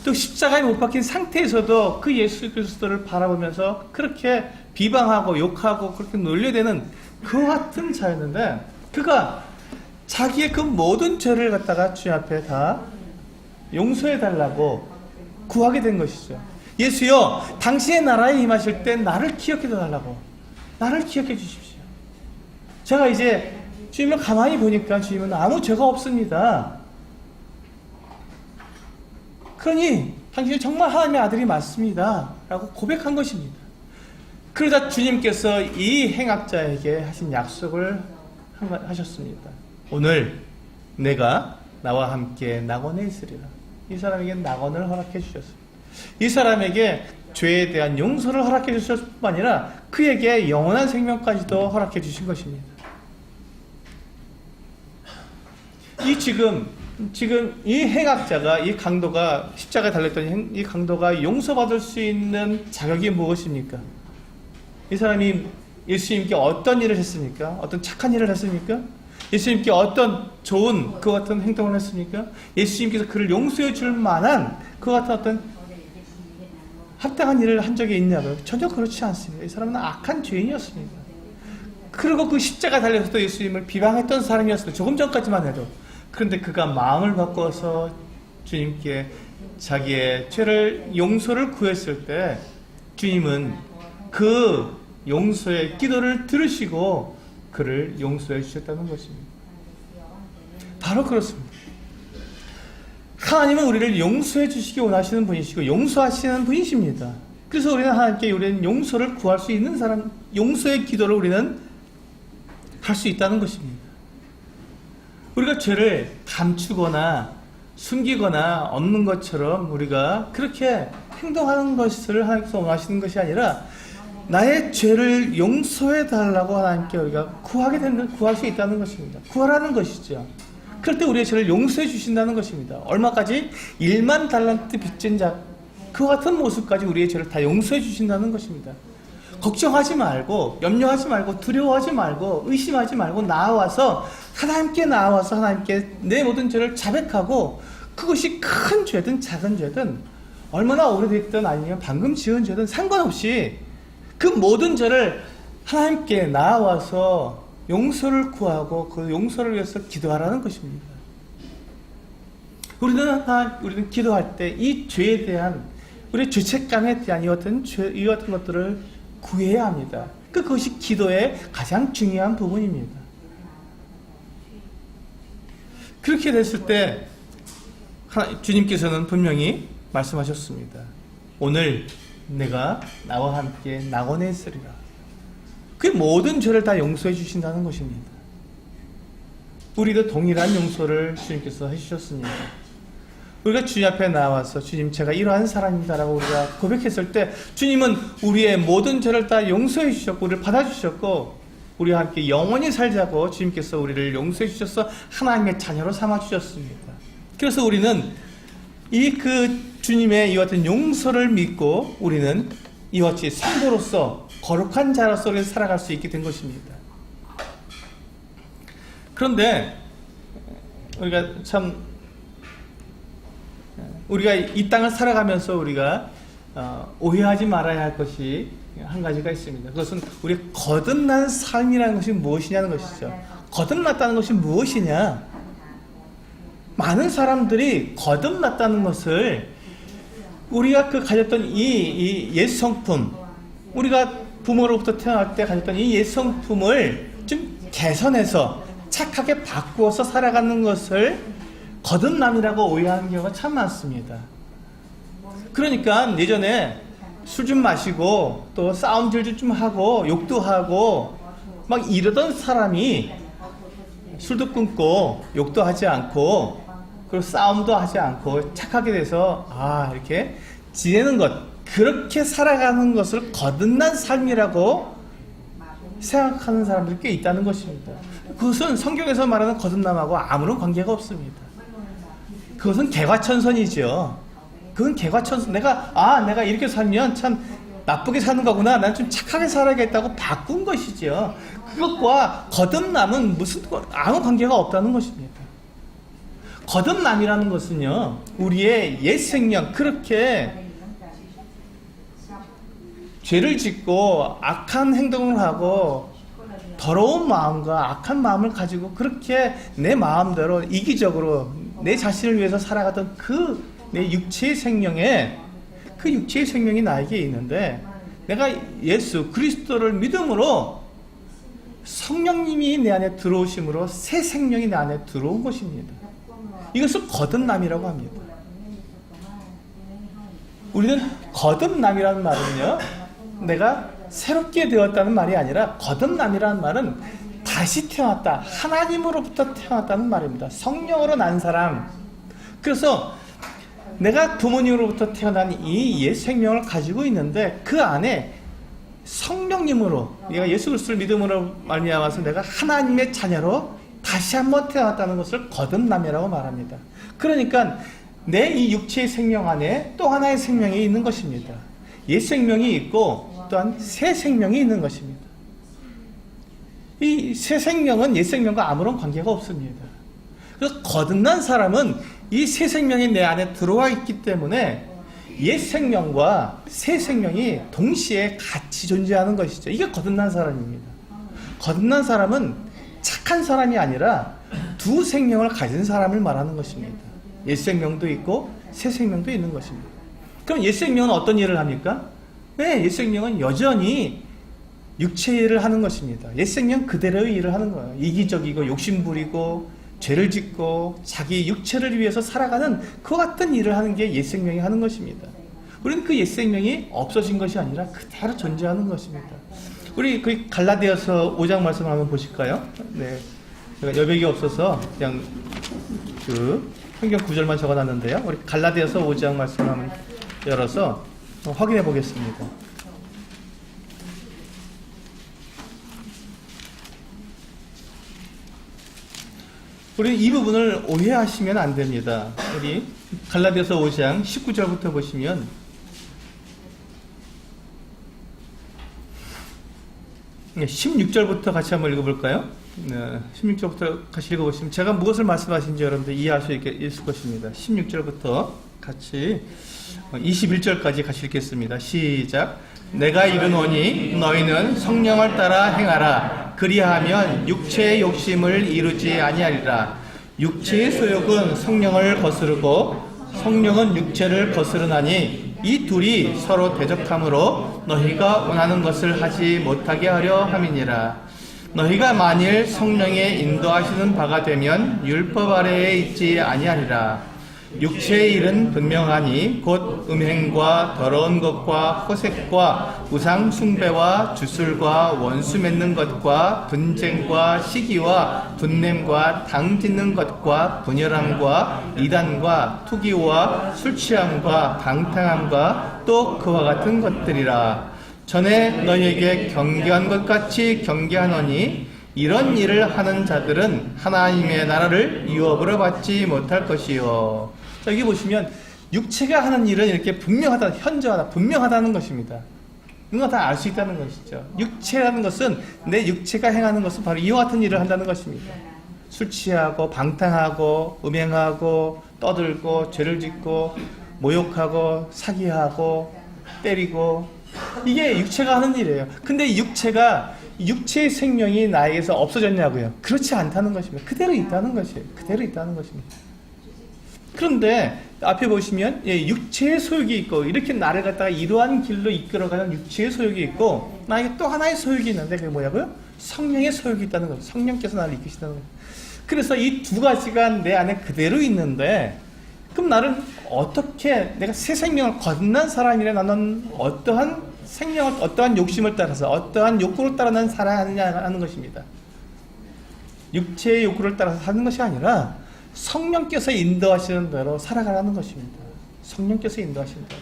또 십자가에 못 박힌 상태에서도 그 예수 그리스도를 바라보면서 그렇게 비방하고 욕하고 그렇게 놀려대는 그 같은 자였는데 그가 자기의 그 모든 죄를 갖다가 주님 앞에 다 용서해달라고 구하게 된 것이죠. 예수여, 당신의 나라에 임하실 때 나를 기억해 달라고, 나를 기억해 주십시오. 제가 이제 주님을 가만히 보니까 주님은 아무 죄가 없습니다. 그러니 당신이 정말 하나님의 아들이 맞습니다 라고 고백한 것입니다. 그러자 주님께서 이 행악자에게 하신 약속을 하셨습니다. 오늘 내가 나와 함께 낙원에 있으리라. 이 사람에게 낙원을 허락해 주셨습니다. 이 사람에게 죄에 대한 용서를 허락해 주셨을 뿐만 아니라 그에게 영원한 생명까지도 허락해 주신 것입니다. 지금 이 행악자가, 이 강도가, 십자가에 달렸던 이 강도가 용서받을 수 있는 자격이 무엇입니까? 이 사람이 예수님께 어떤 일을 했습니까? 어떤 착한 일을 했습니까? 예수님께 어떤 좋은 그 같은 행동을 했습니까? 예수님께서 그를 용서해 줄 만한 그 같은 어떤 합당한 일을 한 적이 있냐고요? 전혀 그렇지 않습니다. 이 사람은 악한 죄인이었습니다. 그리고 그 십자가 달려서도 예수님을 비방했던 사람이었습니다. 조금 전까지만 해도. 그런데 그가 마음을 바꿔서 주님께 자기의 죄를 용서를 구했을 때 주님은 그 용서의 기도를 들으시고 그를 용서해 주셨다는 것입니다. 바로 그렇습니다. 하나님은 우리를 용서해 주시기 원하시는 분이시고 용서하시는 분이십니다. 그래서 우리는 하나님께 우리는 용서를 구할 수 있는 사람, 용서의 기도를 우리는 할 수 있다는 것입니다. 우리가 죄를 감추거나 숨기거나 없는 것처럼 우리가 그렇게 행동하는 것을 하나님께서 원하시는 것이 아니라 나의 죄를 용서해 달라고 하나님께 우리가 구할 수 있다는 것입니다. 구하라는 것이죠. 그럴 때 우리의 죄를 용서해 주신다는 것입니다. 얼마까지? 1만 달란트 빚진 자, 그 같은 모습까지 우리의 죄를 다 용서해 주신다는 것입니다. 걱정하지 말고, 염려하지 말고, 두려워하지 말고, 의심하지 말고 하나님께 나와서 하나님께 내 모든 죄를 자백하고, 그것이 큰 죄든 작은 죄든 얼마나 오래됐든 아니면 방금 지은 죄든 상관없이 그 모든 죄를 하나님께 나와서 용서를 구하고 그 용서를 위해서 기도하라는 것입니다. 우리는 기도할 때 이 죄에 대한, 우리의 죄책감에 대한 이 같은 것들을 구해야 합니다. 그것이 기도의 가장 중요한 부분입니다. 그렇게 됐을 때 주님께서는 분명히 말씀하셨습니다. 오늘 내가 나와 함께 낙원에 있으리라. 그 모든 죄를 다 용서해 주신다는 것입니다. 우리도 동일한 용서를 주님께서 해주셨습니다. 우리가 주님 앞에 나와서 주님, 제가 이러한 사람입니다라고 우리가 고백했을 때 주님은 우리의 모든 죄를 다 용서해 주셨고 우리를 받아주셨고 우리와 함께 영원히 살자고 주님께서 우리를 용서해 주셔서 하나님의 자녀로 삼아 주셨습니다. 그래서 우리는 주님의 이와 같은 용서를 믿고 우리는 이와 같이 성도로서 거룩한 자로서 살아갈 수 있게 된 것입니다. 그런데 우리가 이 땅을 살아가면서 우리가 오해하지 말아야 할 것이 한 가지가 있습니다. 그것은 우리 거듭난 삶이라는 것이 무엇이냐는 것이죠. 거듭났다는 것이 무엇이냐? 많은 사람들이 거듭났다는 것을 우리가 가졌던 이 옛 성품, 우리가 부모로부터 태어날 때 가졌던 이 옛 성품을 좀 개선해서 착하게 바꾸어서 살아가는 것을 거듭남이라고 오해하는 경우가 참 많습니다. 그러니까 예전에 술 좀 마시고 또 싸움질 좀 하고 욕도 하고 막 이러던 사람이 술도 끊고 욕도 하지 않고 그리고 싸움도 하지 않고 착하게 돼서 이렇게 지내는 것, 그렇게 살아가는 것을 거듭난 삶이라고 생각하는 사람들이 꽤 있다는 것입니다. 그것은 성경에서 말하는 거듭남하고 아무런 관계가 없습니다. 그것은 개과천선이죠. 그건 개과천선. 내가 이렇게 살면 참 나쁘게 사는 거구나, 난 좀 착하게 살아야겠다고 바꾼 것이죠. 그것과 거듭남은 아무 관계가 없다는 것입니다. 거듭남이라는 것은요, 우리의 옛 생명, 그렇게 죄를 짓고 악한 행동을 하고 더러운 마음과 악한 마음을 가지고 그렇게 내 마음대로 이기적으로 내 자신을 위해서 살아가던 그 내 육체의 생명에 그 육체의 생명이 나에게 있는데 내가 예수 그리스도를 믿음으로 성령님이 내 안에 들어오심으로 새 생명이 내 안에 들어온 것입니다. 이것을 거듭남이라고 합니다. 우리는 거듭남이라는 말은요, 내가 새롭게 되었다는 말이 아니라 거듭남이라는 말은 다시 태어났다, 하나님으로부터 태어났다는 말입니다. 성령으로 난 사람. 그래서 내가 부모님으로부터 태어난 이 옛 생명을 가지고 있는데 그 안에 성령님으로, 내가 예수 그리스도를 믿음으로 말미암아서 내가 하나님의 자녀로 다시 한번 태어났다는 것을 거듭남이라고 말합니다. 그러니까 내 이 육체의 생명 안에 또 하나의 생명이 있는 것입니다. 옛 생명이 있고 또한 새 생명이 있는 것입니다. 이 새 생명은 옛 생명과 아무런 관계가 없습니다. 그래서 거듭난 사람은 이 새 생명이 내 안에 들어와 있기 때문에 옛 생명과 새 생명이 동시에 같이 존재하는 것이죠. 이게 거듭난 사람입니다. 거듭난 사람은 착한 사람이 아니라 두 생명을 가진 사람을 말하는 것입니다. 옛 생명도 있고 새 생명도 있는 것입니다. 그럼 옛 생명은 어떤 일을 합니까? 네, 옛 생명은 여전히 육체의 일을 하는 것입니다. 옛 생명 그대로의 일을 하는 거예요. 이기적이고 욕심부리고 죄를 짓고 자기 육체를 위해서 살아가는 그와 같은 일을 하는 게 옛 생명이 하는 것입니다. 우리는 그 옛 생명이 없어진 것이 아니라 그대로 존재하는 것입니다. 우리 그 갈라디아서 5장 말씀을 한번 보실까요? 네, 제가 여백이 없어서 그냥 그 성경 구절만 적어놨는데요. 우리 갈라디아서 5장 말씀을 한번 열어서 확인해 보겠습니다. 우리 이 부분을 오해하시면 안 됩니다. 우리 갈라디아서 5장 19절부터 보시면 네, 16절부터 같이 한번 읽어볼까요? 네, 16절부터 같이 읽어보시면 제가 무엇을 말씀하신지 여러분들 이해할 수 있을 것입니다. 16절부터 같이 21절까지 같이 읽겠습니다. 시작. 내가 이르노니 너희는 성령을 따라 행하라. 그리하면 육체의 욕심을 이루지 아니하리라. 육체의 소욕은 성령을 거스르고 성령은 육체를 거스르나니 이 둘이 서로 대적함으로 너희가 원하는 것을 하지 못하게 하려 함이니라. 너희가 만일 성령의 인도하시는 바가 되면 율법 아래에 있지 아니하리라. 육체의 일은 분명하니 곧 음행과 더러운 것과 호색과 우상 숭배와 주술과 원수 맺는 것과 분쟁과 시기와 분냄과 당 짓는 것과 분열함과 이단과 투기와 술 취함과 방탕함과 또 그와 같은 것들이라. 전에 너희에게 경계한 것 같이 경계하노니 이런 일을 하는 자들은 하나님의 나라를 유업으로 받지 못할 것이요. 자, 여기 보시면 육체가 하는 일은 이렇게 분명하다, 현저하다, 분명하다는 것입니다. 이거 다 알 수 있다는 것이죠. 육체라는 것은 내 육체가 행하는 것은 바로 이와 같은 일을 한다는 것입니다. 술 취하고 방탕하고 음행하고 떠들고 죄를 짓고 모욕하고 사기하고 때리고 이게 육체가 하는 일이에요. 근데 육체의 생명이 나에게서 없어졌냐고요? 그렇지 않다는 것입니다. 그대로 있다는 것이에요. 그대로 있다는 것입니다. 그런데 앞에 보시면 육체의 소욕이 있고 이렇게 나를 갖다가 이러한 길로 이끌어가는 육체의 소욕이 있고 나에게 또 하나의 소욕이 있는데 그게 뭐냐고요? 성령의 소욕이 있다는 거죠. 성령께서 나를 이끄시다는 거죠. 그래서 이 두 가지가 내 안에 그대로 있는데 그럼 나는 어떻게 내가 새 생명을 거듭난 사람이라 나는 어떠한 생명을 어떠한 욕심을 따라서 어떠한 욕구를 따라 난 살아야 하느냐는 것입니다. 육체의 욕구를 따라서 사는 것이 아니라 성령께서 인도하시는 대로 살아가라는 것입니다. 성령께서 인도하시는 대로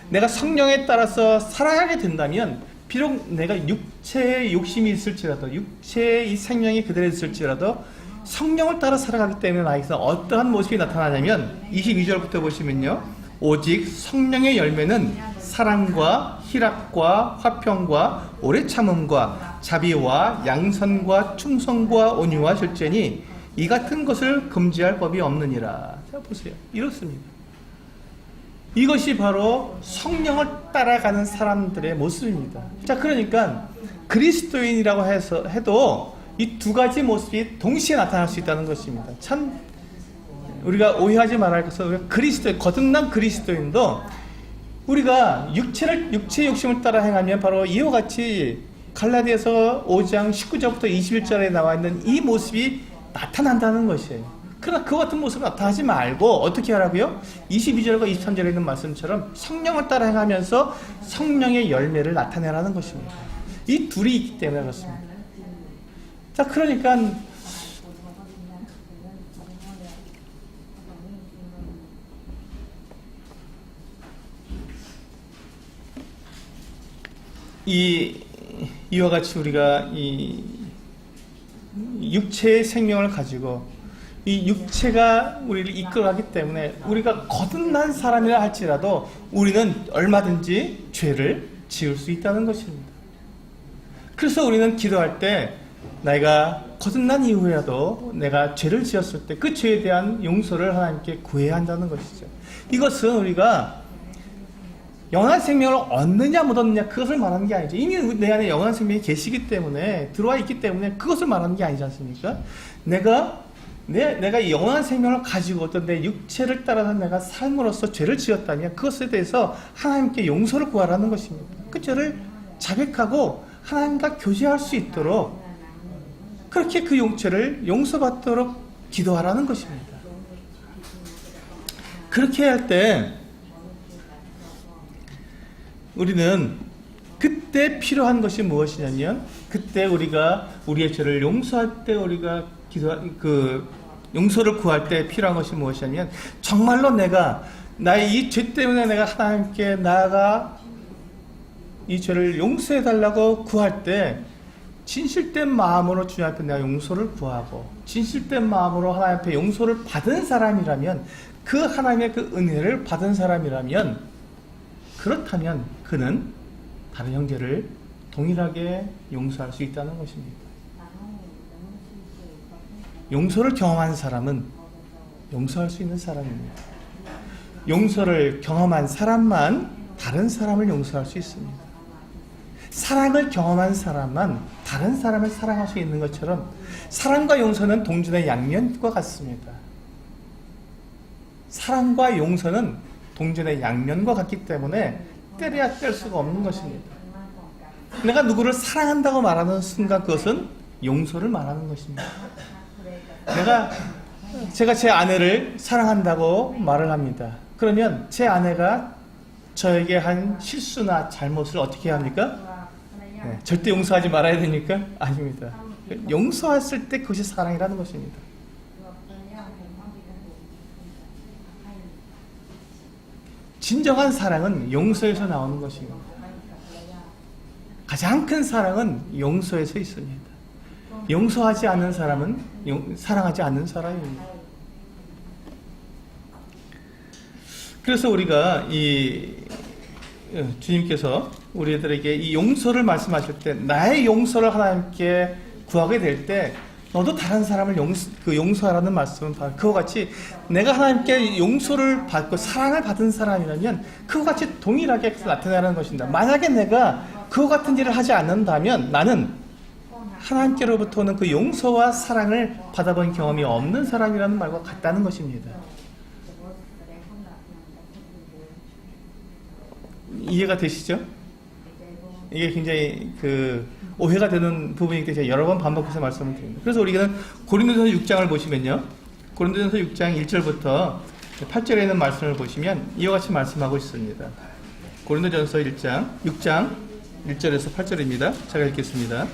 내가 성령에 따라서 살아가게 된다면 비록 내가 육체의 욕심이 있을지라도 육체의 이 생명이 그대로 있을지라도 성령을 따라 살아가기 때문에 나에게서 어떠한 모습이 나타나냐면 22절부터 보시면요. 오직 성령의 열매는 사랑과 희락과 화평과 오래 참음과 자비와 양선과 충성과 온유와 절제니 이 같은 것을 금지할 법이 없느니라. 자 보세요. 이렇습니다. 이것이 바로 성령을 따라가는 사람들의 모습입니다. 자, 그러니까 그리스도인이라고 해도 이 두 가지 모습이 동시에 나타날 수 있다는 것입니다. 참 우리가 오해하지 말아야 할 것은, 우리가 거듭난 그리스도인도 우리가 육체의 욕심을 따라 행하면 바로 이와 같이 갈라디아서 5장 19절부터 21절에 나와 있는 이 모습이 나타난다는 것이에요. 그러나 그 같은 모습을 나타나지 말고 어떻게 하라고요? 22절과 23절에 있는 말씀처럼 성령을 따라 행하면서 성령의 열매를 나타내라는 것입니다. 이 둘이 있기 때문에 그렇습니다. 자, 그러니까 이와 같이 우리가 이 육체의 생명을 가지고 이 육체가 우리를 이끌어가기 때문에 우리가 거듭난 사람이라 할지라도 우리는 얼마든지 죄를 지을 수 있다는 것입니다. 그래서 우리는 기도할 때 내가 거듭난 이후에도 내가 죄를 지었을 때 그 죄에 대한 용서를 하나님께 구해야 한다는 것이죠. 이것은 우리가 영원한 생명을 얻느냐 못 얻느냐 그것을 말하는 게 아니죠. 이미 내 안에 영원한 생명이 계시기 때문에, 들어와 있기 때문에 그것을 말하는 게 아니지 않습니까? 내가 이 영원한 생명을 가지고 어떤 내 육체를 따라서 내가 삶으로써 죄를 지었다면 그것에 대해서 하나님께 용서를 구하라는 것입니다. 그 죄를 자백하고 하나님과 교제할 수 있도록 그렇게 그 죄를 용서받도록 기도하라는 것입니다. 그렇게 할 때 우리는 그때 필요한 것이 무엇이냐면, 그때 우리가 우리의 죄를 용서할 때 우리가 용서를 구할 때 필요한 것이 무엇이냐면, 정말로 내가 나의 이 죄 때문에 내가 하나님께 나아가 이 죄를 용서해 달라고 구할 때 진실된 마음으로 주님 앞에 내가 용서를 구하고 진실된 마음으로 하나님 앞에 용서를 받은 사람이라면, 그 하나님의 그 은혜를 받은 사람이라면, 그렇다면 그는 다른 형제를 동일하게 용서할 수 있다는 것입니다. 용서를 경험한 사람은 용서할 수 있는 사람입니다. 용서를 경험한 사람만 다른 사람을 용서할 수 있습니다. 사랑을 경험한 사람만 다른 사람을 사랑할 수 있는 것처럼 사랑과 용서는 동전의 양면과 같습니다. 사랑과 용서는 동전의 양면과 같기 때문에 때려야 뗄 수가 없는 것입니다. 내가 누구를 사랑한다고 말하는 순간 그것은 용서를 말하는 것입니다. 제가 제 아내를 사랑한다고 말을 합니다. 그러면 제 아내가 저에게 한 실수나 잘못을 어떻게 합니까? 네, 절대 용서하지 말아야 됩니까? 아닙니다. 용서했을 때 그것이 사랑이라는 것입니다. 진정한 사랑은 용서에서 나오는 것입니다. 가장 큰 사랑은 용서에서 있습니다. 용서하지 않는 사람은 사랑하지 않는 사람입니다. 그래서 우리가 주님께서 우리들에게 이 용서를 말씀하실 때, 나의 용서를 하나님께 구하게 될 때 너도 다른 사람을 용서하라는 말씀은 그와 같이 내가 하나님께 용서를 받고 사랑을 받은 사람이라면 그와 같이 동일하게 나타나는 것입니다. 만약에 내가 그와 같은 일을 하지 않는다면 나는 하나님께로부터 오는 그 용서와 사랑을 받아본 경험이 없는 사람이라는 말과 같다는 것입니다. 이해가 되시죠? 이게 굉장히 오해가 되는 부분이기 때문에 제가 여러 번 반복해서 말씀을 드립니다. 그래서 우리는 고린도전서 6장을 보시면요, 고린도전서 6장 1절부터 8절에 있는 말씀을 보시면 이와 같이 말씀하고 있습니다. 고린도전서 6장 1절에서 8절입니다. 제가 읽겠습니다.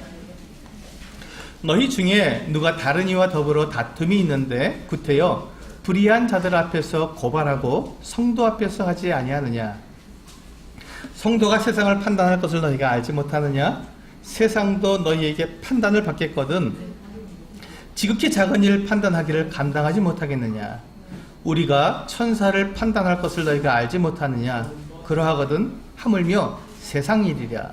너희 중에 누가 다른 이와 더불어 다툼이 있는데 구태여 불의한 자들 앞에서 고발하고 성도 앞에서 하지 아니하느냐? 성도가 세상을 판단할 것을 너희가 알지 못하느냐? 세상도 너희에게 판단을 받겠거든 지극히 작은 일을 판단하기를 감당하지 못하겠느냐? 우리가 천사를 판단할 것을 너희가 알지 못하느냐? 그러하거든 하물며 세상 일이랴.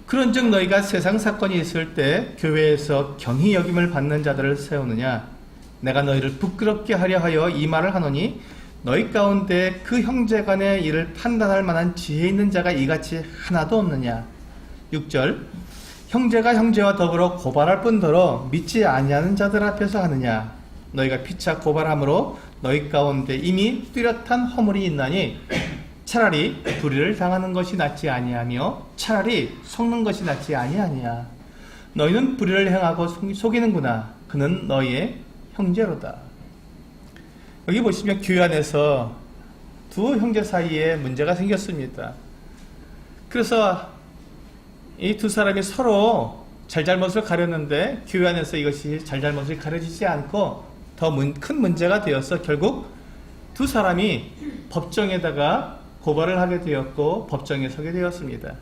그런즉 너희가 세상 사건이 있을 때 교회에서 경히 여김을 받는 자들을 세우느냐? 내가 너희를 부끄럽게 하려 하여 이 말을 하노니 너희 가운데 그 형제 간의 일을 판단할 만한 지혜 있는 자가 이같이 하나도 없느냐. 6절 형제가 형제와 더불어 고발할 뿐더러 믿지 아니하는 자들 앞에서 하느냐. 너희가 피차 고발함으로 너희 가운데 이미 뚜렷한 허물이 있나니 차라리 불의를 당하는 것이 낫지 아니하며 차라리 속는 것이 낫지 아니하니야. 너희는 불의를 행하고 속이는구나. 그는 너희의 형제로다. 여기 보시면 교회 안에서 두 형제 사이에 문제가 생겼습니다. 그래서 이 두 사람이 서로 잘잘못을 가렸는데 교회 안에서 이것이 잘잘못을 가려지지 않고 더 큰 문제가 되어서 결국 두 사람이 법정에다가 고발을 하게 되었고 법정에 서게 되었습니다.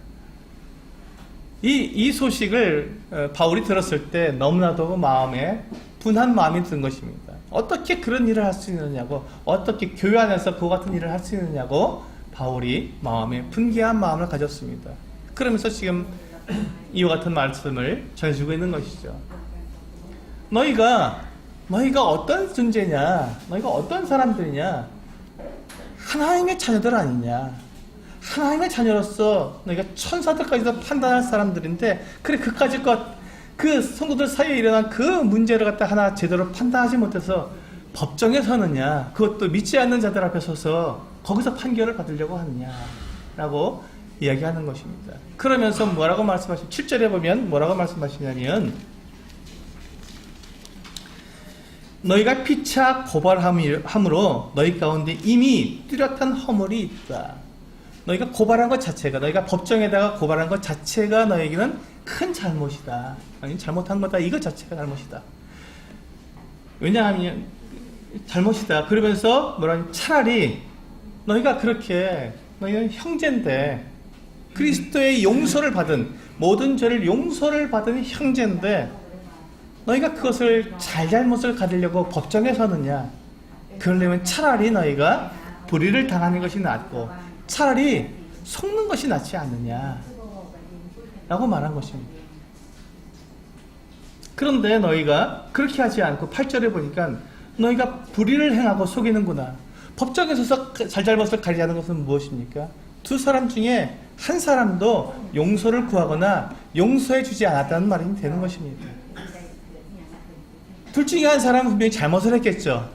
이 소식을 바울이 들었을 때 너무나도 마음에 분한 마음이 든 것입니다. 어떻게 그런 일을 할 수 있느냐고, 어떻게 교회 안에서 그와 같은 일을 할 수 있느냐고 바울이 마음에 분개한 마음을 가졌습니다. 그러면서 지금 이와 같은 말씀을 전해주고 있는 것이죠. 너희가 어떤 존재냐, 너희가 어떤 사람들이냐, 하나님의 자녀들 아니냐. 하나님의 자녀로서 너희가 천사들까지도 판단할 사람들인데, 그래 그까짓 그 성도들 사이에 일어난 그 문제를 갖다 하나 제대로 판단하지 못해서 법정에 서느냐, 그것도 믿지 않는 자들 앞에 서서 거기서 판결을 받으려고 하느냐 라고 이야기하는 것입니다. 그러면서 뭐라고 말씀하시냐, 7절에 보면 뭐라고 말씀하시냐면 너희가 피차 고발함으로 너희 가운데 이미 뚜렷한 허물이 있다. 너희가 고발한 것 자체가, 너희가 법정에다가 고발한 것 자체가 너에게는 큰 잘못이다. 아니 잘못한 거다. 이것 자체가 잘못이다. 왜냐하면 잘못이다. 그러면서 뭐라니, 차라리 너희가 그렇게, 너희는 형제인데, 그리스도의 용서를 받은, 모든 죄를 용서를 받은 형제인데 너희가 그것을 잘잘못을 가리려고 법정에 서느냐. 그러려면 차라리 너희가 불의를 당하는 것이 낫고 차라리 속는 것이 낫지 않느냐 라고 말한 것입니다. 그런데 너희가 그렇게 하지 않고 8절에 보니까 너희가 불의를 행하고 속이는구나. 법정에 서서 잘잘못을 가리자는 것은 무엇입니까? 두 사람 중에 한 사람도 용서를 구하거나 용서해 주지 않았다는 말이 되는 것입니다. 둘 중에 한 사람은 분명히 잘못을 했겠죠.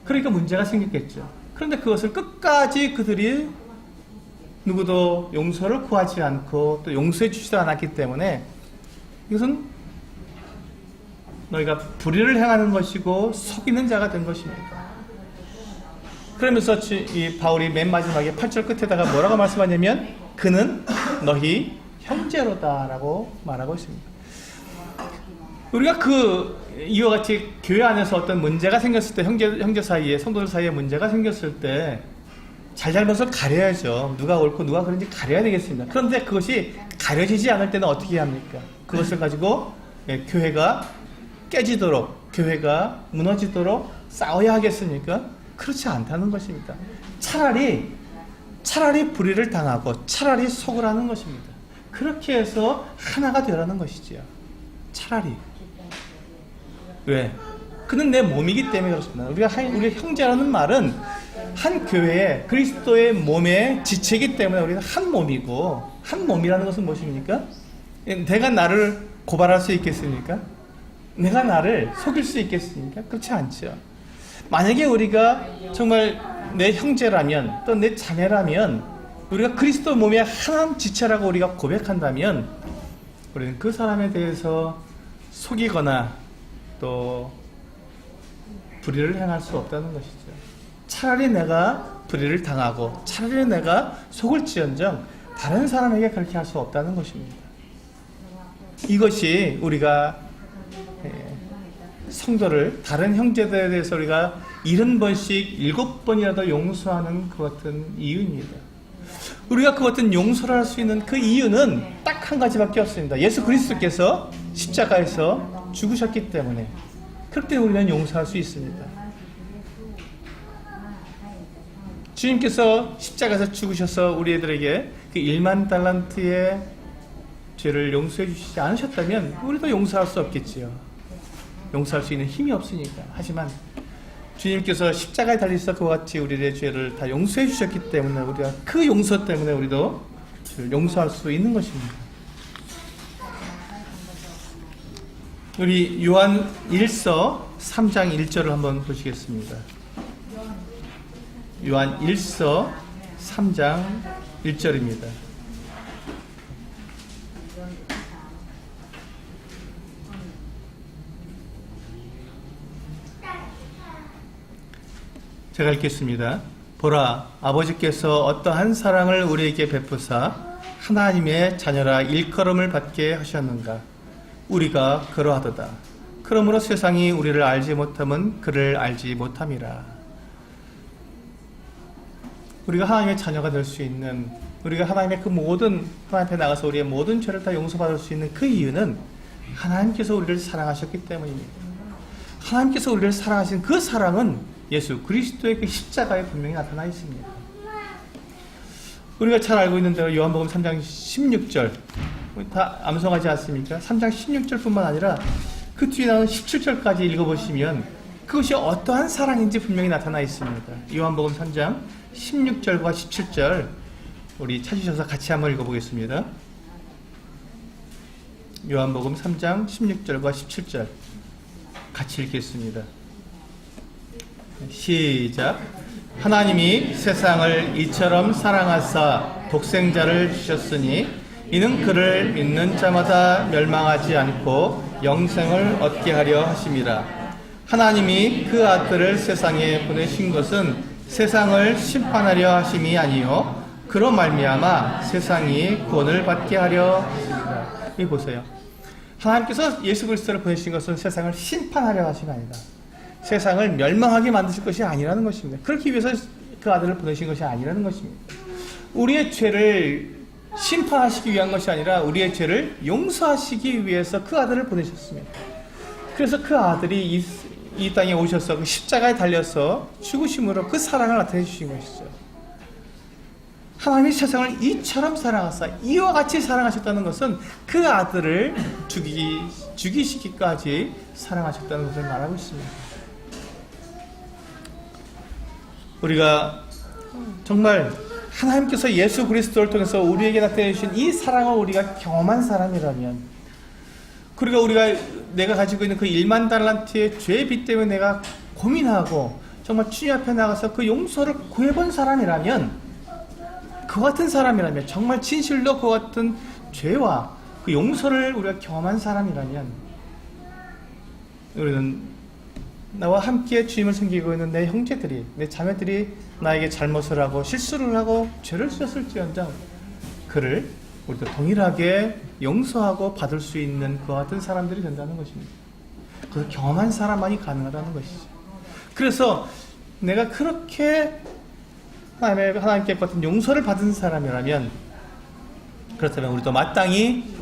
그러니까 문제가 생겼겠죠. 그런데 그것을 끝까지 그들이 누구도 용서를 구하지 않고 또 용서해 주지도 않았기 때문에 이것은 너희가 불의를 행하는 것이고 속이는 자가 된 것입니다. 그러면서 이 바울이 맨 마지막에 8절 끝에다가 뭐라고 말씀하냐면 그는 너희 형제로다 라고 말하고 있습니다. 우리가 이와 같이 교회 안에서 어떤 문제가 생겼을 때, 형제 사이에, 성도들 사이에 문제가 생겼을 때 잘잘못을 가려야죠. 누가 옳고 누가 그런지 가려야 되겠습니다. 그런데 그것이 가려지지 않을 때는 어떻게 합니까? 그것을 가지고 교회가 깨지도록, 교회가 무너지도록 싸워야 하겠습니까? 그렇지 않다는 것입니다. 차라리 불의를 당하고 차라리 속으라는 것입니다. 그렇게 해서 하나가 되라는 것이지요. 차라리. 왜? 그는 내 몸이기 때문에 그렇습니다. 우리 형제라는 말은 한 교회에 그리스도의 몸의 지체이기 때문에 우리는 한 몸이고, 한 몸이라는 것은 무엇입니까? 내가 나를 고발할 수 있겠습니까? 내가 나를 속일 수 있겠습니까? 그렇지 않죠. 만약에 우리가 정말 내 형제라면 또 내 자매라면 우리가 그리스도 몸의 한 지체라고 우리가 고백한다면 우리는 그 사람에 대해서 속이거나 또 불의를 행할 수 없다는 것이죠. 차라리 내가 불의를 당하고 차라리 내가 속을지언정 다른 사람에게 그렇게 할 수 없다는 것입니다. 이것이 우리가 성도를, 다른 형제들에 대해서 우리가 70번씩 7번이라도 용서하는 그 같은 이유입니다. 우리가 그 같은 용서를 할 수 있는 그 이유는 딱 한 가지밖에 없습니다. 예수 그리스도께서 십자가에서 죽으셨기 때문에, 그렇기 때문에 우리는 용서할 수 있습니다. 주님께서 십자가에서 죽으셔서 우리들에게 그 1만 달란트의 죄를 용서해 주시지 않으셨다면 우리도 용서할 수 없겠지요. 용서할 수 있는 힘이 없으니까. 하지만 주님께서 십자가에 달리셔서 그와 같이 우리의 죄를 다 용서해 주셨기 때문에 우리가 그 용서 때문에 우리도 용서할 수 있는 것입니다. 우리 요한 1서 3장 1절을 한번 보시겠습니다. 요한 1서 3장 1절입니다. 제가 읽겠습니다. 보라, 아버지께서 어떠한 사랑을 우리에게 베푸사 하나님의 자녀라 일컬음을 받게 하셨는가. 우리가 그러하도다. 그러므로 세상이 우리를 알지 못함은 그를 알지 못함이라. 우리가 하나님의 자녀가 될 수 있는, 우리가 하나님의 그 모든, 하나님 앞에 나가서 우리의 모든 죄를 다 용서받을 수 있는 그 이유는 하나님께서 우리를 사랑하셨기 때문입니다. 하나님께서 우리를 사랑하신 그 사랑은 예수 그리스도의 그 십자가에 분명히 나타나 있습니다. 우리가 잘 알고 있는 대로 요한복음 3장 16절 다 암송하지 않습니까? 3장 16절뿐만 아니라 그 뒤에 나오는 17절까지 읽어보시면 그것이 어떠한 사랑인지 분명히 나타나 있습니다. 요한복음 3장 16절과 17절 우리 찾으셔서 같이 한번 읽어보겠습니다. 요한복음 3장 16절과 17절 같이 읽겠습니다. 시작. 하나님이 세상을 이처럼 사랑하사 독생자를 주셨으니 이는 그를 믿는 자마다 멸망하지 않고 영생을 얻게 하려 하심이라. 하나님이 그 아들을 세상에 보내신 것은 세상을 심판하려 하심이 아니요 그로 말미암아 세상이 구원을 받게 하려 하심이라. 이 보세요. 하나님께서 예수 그리스도를 보내신 것은 세상을 심판하려 하심이 아니다. 세상을 멸망하게 만드실 것이 아니라는 것입니다. 그렇기 위해서 그 아들을 보내신 것이 아니라는 것입니다. 우리의 죄를 심판하시기 위한 것이 아니라 우리의 죄를 용서하시기 위해서 그 아들을 보내셨습니다. 그래서 그 아들이 이 땅에 오셔서 그 십자가에 달려서 죽으심으로 그 사랑을 나타내 주신 것이죠. 하나님이 세상을 이처럼 사랑하사 이와 같이 사랑하셨다는 것은 그 아들을 죽이시기까지 사랑하셨다는 것을 말하고 있습니다. 우리가 정말 하나님께서 예수 그리스도를 통해서 우리에게 나타내 주신 이 사랑을 우리가 경험한 사람이라면, 그리고 우리가 내가 가지고 있는 그 1만 달란트의 죄의 빚 때문에 내가 고민하고 정말 주님 앞에 나가서 그 용서를 구해본 사람이라면, 그 같은 사람이라면, 정말 진실로 그 같은 죄와 그 용서를 우리가 경험한 사람이라면, 우리는 나와 함께 주님을 섬기고 있는 내 형제들이, 내 자매들이 나에게 잘못을 하고 실수를 하고 죄를 지었을지언정 그를 우리도 동일하게 용서하고 받을 수 있는 그와 같은 사람들이 된다는 것입니다. 그걸 경험한 사람만이 가능하다는 것이죠. 그래서 내가 그렇게 하나님께 같은 용서를 받은 사람이라면, 그렇다면 우리도 마땅히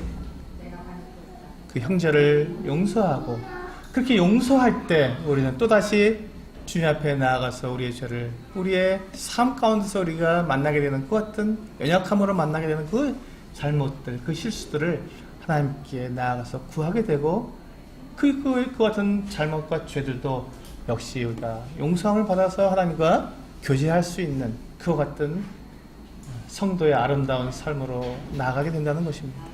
그 형제를 용서하고, 그렇게 용서할 때 우리는 또다시 주님 앞에 나아가서 우리의 죄를, 우리의 삶 가운데서 우리가 만나게 되는 그 같은 연약함으로 만나게 되는 그 잘못들, 그 실수들을 하나님께 나아가서 구하게 되고, 그 같은 잘못과 죄들도 역시 우리가 용서함을 받아서 하나님과 교제할 수 있는 그와 같은 성도의 아름다운 삶으로 나아가게 된다는 것입니다.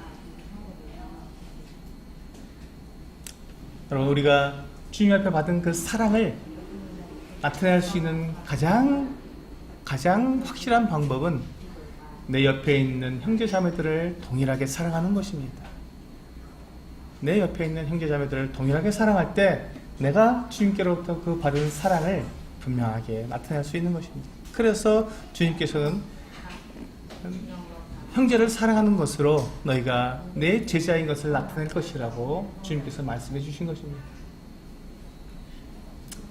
여러분, 우리가 주님 앞에 받은 그 사랑을 나타낼 수 있는 가장 확실한 방법은 내 옆에 있는 형제자매들을 동일하게 사랑하는 것입니다. 내 옆에 있는 형제자매들을 동일하게 사랑할 때 내가 주님께로부터 그 받은 사랑을 분명하게 나타낼 수 있는 것입니다. 그래서 주님께서는 형제를 사랑하는 것으로 너희가 내 제자인 것을 나타낼 것이라고 주님께서 말씀해 주신 것입니다.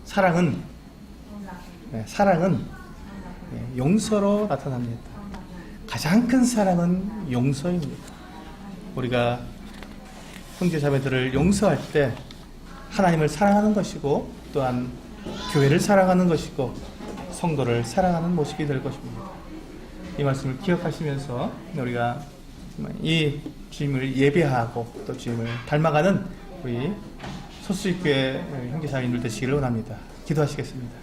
사랑은 용서로 나타납니다. 가장 큰 사랑은 용서입니다. 우리가 형제자매들을 용서할 때 하나님을 사랑하는 것이고, 또한 교회를 사랑하는 것이고, 성도를 사랑하는 모습이 될 것입니다. 이 말씀을 기억하시면서 우리가 이 주님을 예배하고 또 주님을 닮아가는 우리 소수교회 형제자매님들 되시기를 원합니다. 기도하시겠습니다.